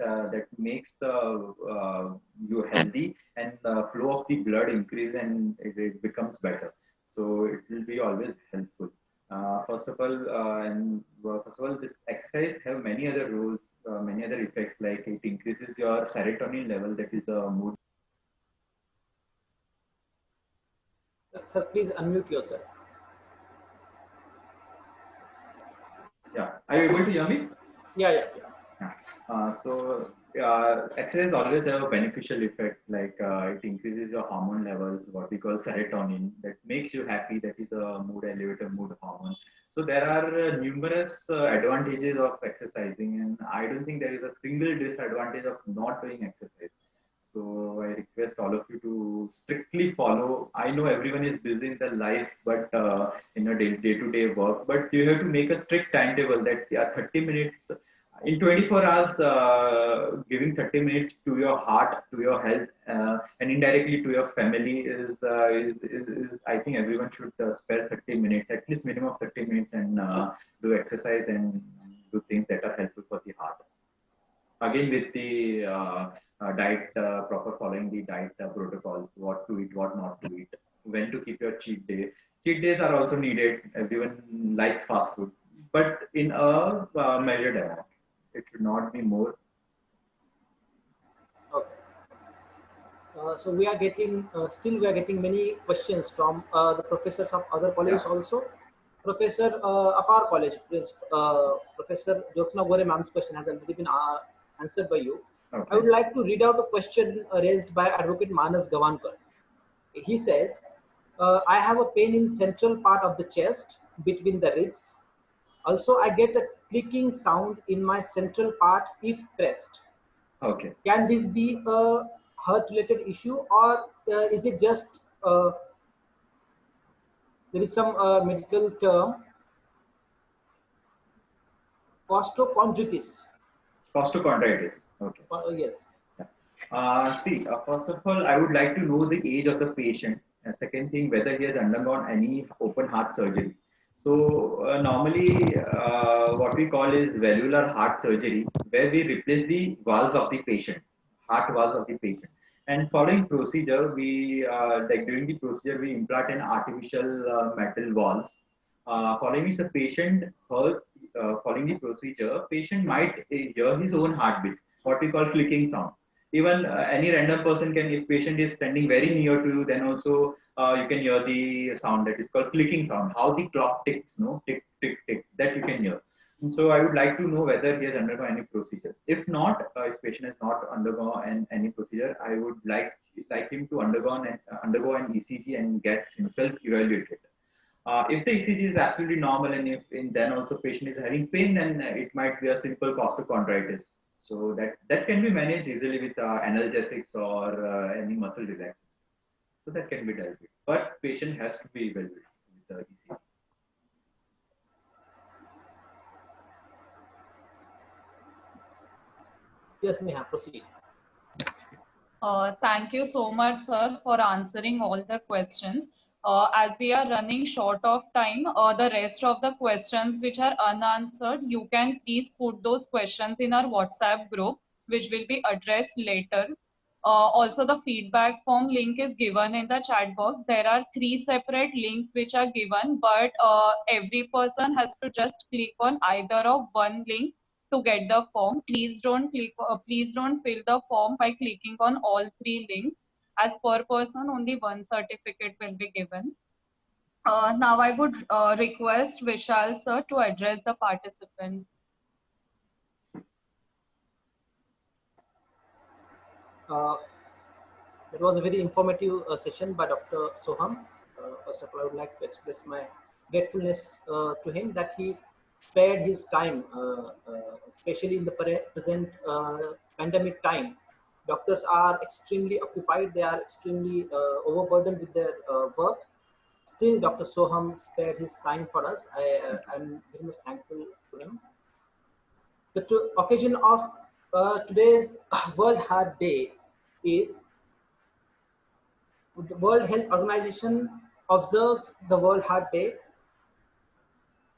makes you healthy, and the flow of the blood increase and it becomes better. So it will be always helpful. First of all, this exercise have many other rules, many other effects, like it increases your serotonin level, that is the mood. Sir, please unmute yourself. Yeah, are you able to hear me? Yeah. Exercise always have a beneficial effect, like it increases your hormone levels, what we call serotonin, that makes you happy. That is a mood elevator, mood hormone. So there are numerous advantages of exercising, and I don't think there is a single disadvantage of not doing exercise. So I request all of you to strictly follow. I know everyone is busy in their life, but in a day-to-day work, but you have to make a strict timetable that 30 minutes in 24 hours, giving 30 minutes to your heart, to your health, and indirectly to your family is I think everyone should spare 30 minutes, at least minimum 30 minutes, and do exercise and do things that are helpful for the heart. Again, with the diet, proper following the diet protocols, what to eat, what not to eat, when to keep your cheat day. Cheat days are also needed. Everyone likes fast food, but in a measured amount. It should not be more. Okay. So we are getting many questions from the professors of other colleges also. Professor of our college, Professor Jyotsna Gore ma'am's question has already been answered by you. Okay. I would like to read out a question raised by Advocate Manas Gavankar. He says, I have a pain in central part of the chest between the ribs. Also, I get a clicking sound in my central part if pressed. Okay. Can this be a heart-related issue, or is it just there is some medical term, costochondritis? Costochondritis. Okay. Yes. First of all, I would like to know the age of the patient. Second thing, whether he has undergone any open heart surgery. So normally what we call is valvular heart surgery, where we replace the valves of the patient, heart valves of the patient. And following procedure, during the procedure, we implant an artificial metal valves. Following which the patient following the procedure, patient might hear his own heartbeat, what we call clicking sound. Even any random person can, if patient is standing very near to you, then also you can hear the sound that is called clicking sound. How the clock ticks, no, tick, tick, tick, that you can hear. So I would like to know whether he has undergone any procedure. If not, if patient has not undergone any procedure, I would like him to undergo an ECG and get himself evaluated. If the ECG is absolutely normal, and if then also patient is having pain, then it might be a simple costochondritis. So that can be managed easily with analgesics or any muscle relaxant. So that can be dealt with. But patient has to be evaluated with the ECG. Yes, Neha, proceed. Thank you so much, sir, for answering all the questions. As we are running short of time, the rest of the questions which are unanswered, you can please put those questions in our WhatsApp group, which will be addressed later. Also, the feedback form link is given in the chat box. There are 3 separate links which are given, but every person has to just click on either of one link to get the form. Please don't fill the form by clicking on all 3 links, as per person only one certificate will be given. Now I would request Vishal sir to address the participants. It was a very informative session by Dr. Soham. First of all, I would like to express my gratefulness to him that he spared his time, especially in the present pandemic time. Doctors are extremely occupied. They are extremely overburdened with their work. Still, Dr. Soham spared his time for us. I'm very much thankful to him. The occasion of today's World Heart Day is the World Health Organization observes the World Heart Day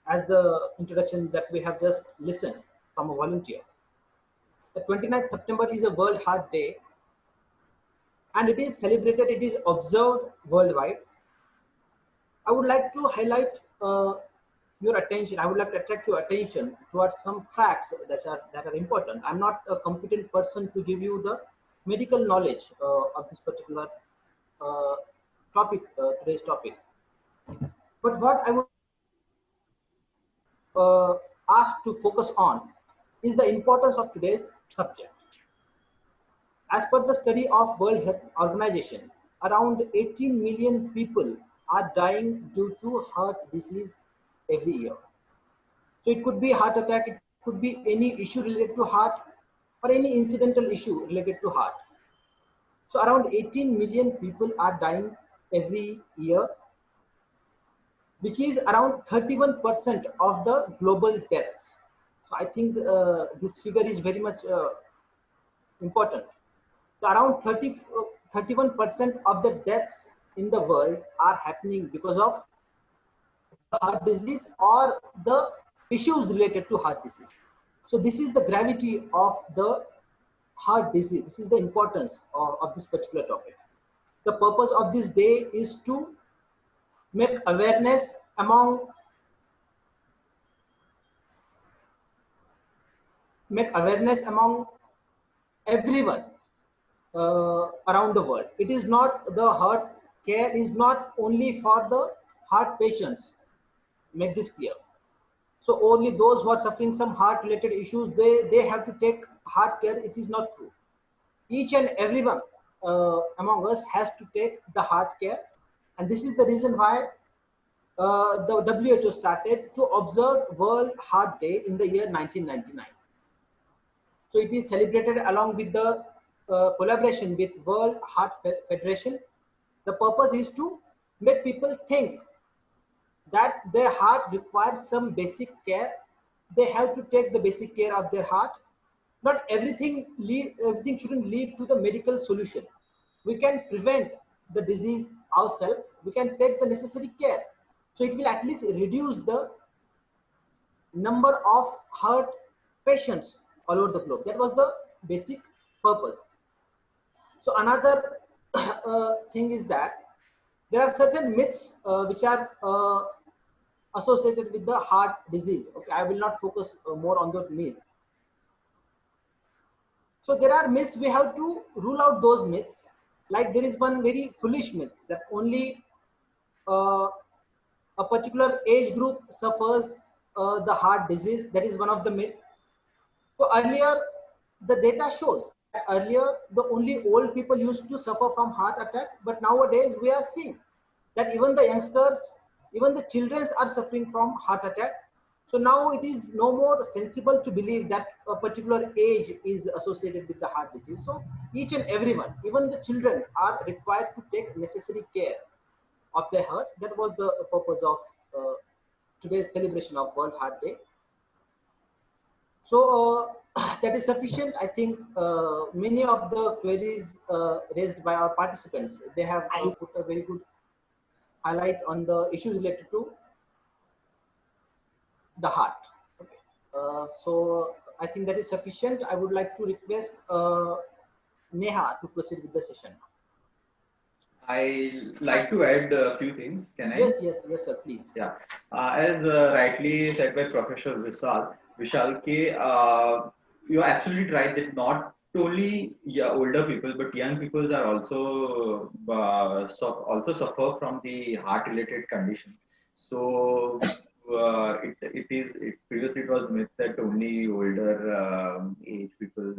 as the introduction that we have just listened from a volunteer. The 29th September is a World Heart Day, and it is celebrated, it is observed worldwide. I would like to highlight your attention. I would like to attract your attention towards some facts that are important. I'm not a competent person to give you the medical knowledge of this particular topic, today's topic. But what I would ask to focus on is the importance of today's subject. As per the study of World Health Organization, around 18 million people are dying due to heart disease every year. So it could be heart attack, it could be any issue related to heart, or any incidental issue related to heart. So around 18 million people are dying every year, which is around 31% of the global deaths. So I think this figure is very much important. So around 31% of the deaths in the world are happening because of heart disease or the issues related to heart disease. So this is the gravity of the heart disease. This is the importance of this particular topic. The purpose of this day is to make awareness among everyone around the world. It is not, the heart care is not only for the heart patients. Make this clear. So only those who are suffering some heart related issues, they have to take heart care. It is not true. Each and everyone among us has to take the heart care, and this is the reason why the WHO started to observe World Heart Day in the year 1999. So it is celebrated along with the collaboration with World Heart Federation. The purpose is to make people think that their heart requires some basic care. They have to take the basic care of their heart. Not everything shouldn't lead to the medical solution. We can prevent the disease ourselves. We can take the necessary care. So it will at least reduce the number of heart patients all over the globe. That was the basic purpose. So another thing is that there are certain myths which are associated with the heart disease. Okay, I will not focus more on those myths. So there are myths, we have to rule out those myths. Like there is one very foolish myth that only a particular age group suffers the heart disease. That is one of the myth. So earlier, the data shows that earlier the only old people used to suffer from heart attack, but nowadays we are seeing that even the youngsters, even the children are suffering from heart attack. So now it is no more sensible to believe that a particular age is associated with the heart disease. So each and everyone, even the children, are required to take necessary care of their heart. That was the purpose of today's celebration of World Heart Day. So that is sufficient. I think many of the queries raised by our participants, they have put a very good highlight on the issues related to the heart. Okay. So I think that is sufficient. I would like to request Neha to proceed with the session. I like to add a few things. Can I? Yes, sir. Please. Yeah. As rightly said by Professor Vishal, you're absolutely right that not only older people but young people are also also suffer from the heart-related condition. So previously it was myth that only older age people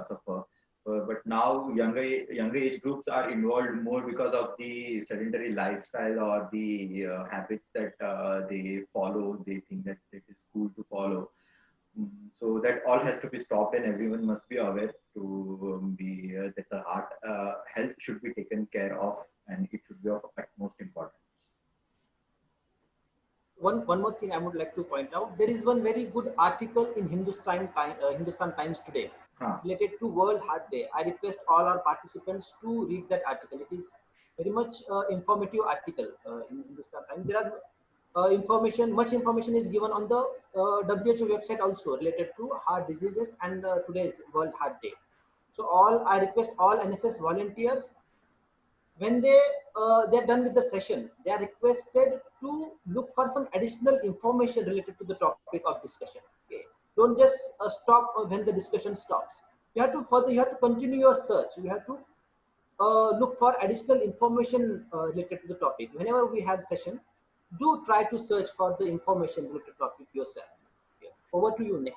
suffer. But now younger age groups are involved more because of the sedentary lifestyle or the habits that they follow. They think that it is cool to follow. So that all has to be stopped, and everyone must be aware to be that the heart health should be taken care of, and it should be of utmost importance. One more thing I would like to point out. There is one very good article in Hindustan Times today related to World Heart Day. I request all our participants to read that article. It is very much informative article in Hindustan Times. There are much information is given on the WHO website also related to heart diseases and today's World Heart Day. So I request all NSS volunteers, when they're done with the session, they are requested to look for some additional information related to the topic of discussion. Okay, don't just stop when the discussion stops. You have to continue your search. You have to look for additional information related to the topic. Whenever we have session, do try to search for the information related to the topic yourself. Okay. Over to you, Neha.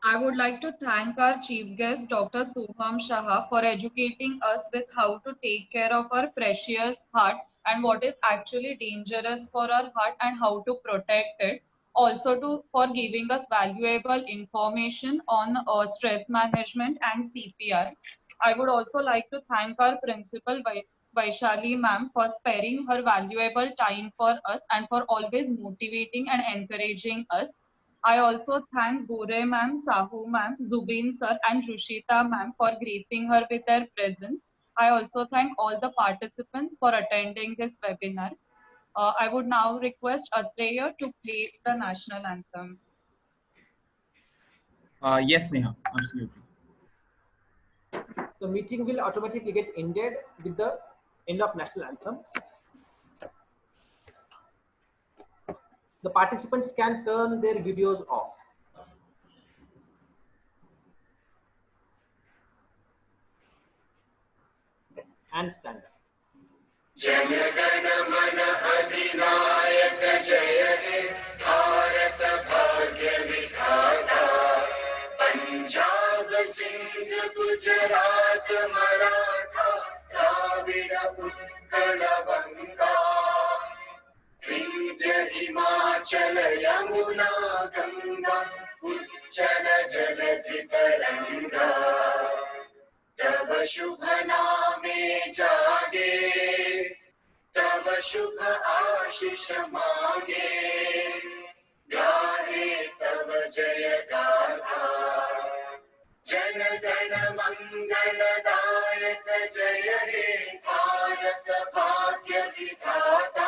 I would like to thank our chief guest, Dr. Soham Shah, for educating us with how to take care of our precious heart and what is actually dangerous for our heart and how to protect it. Also for giving us valuable information on stress management and CPR. I would also like to thank our principal, Vaishali ma'am, for sparing her valuable time for us and for always motivating and encouraging us. I also thank Gore ma'am, Sahu ma'am, Zubin sir and Rushita ma'am for gracing her with their presence. I also thank all the participants for attending this webinar. I would now request Atreya to play the national anthem. Yes, Neha, absolutely. The meeting will automatically get ended with the end of national anthem. The participants can turn their videos off. And stand up. जनगण मन अधिनायक जय हे भारत भाग्य विधाता पंजाब सिंध गुजरात मराठा द्राविड़ उत्कल बंगा विंध्य हिमाचल यमुना गंगा उच्चल जलधि तरंगा तव शुभ नामे जागे तव शुभ आशीष मांगे गाहे तव जय गाथा जन गण मंगल दायक जय हे भारत भाग्य विधाता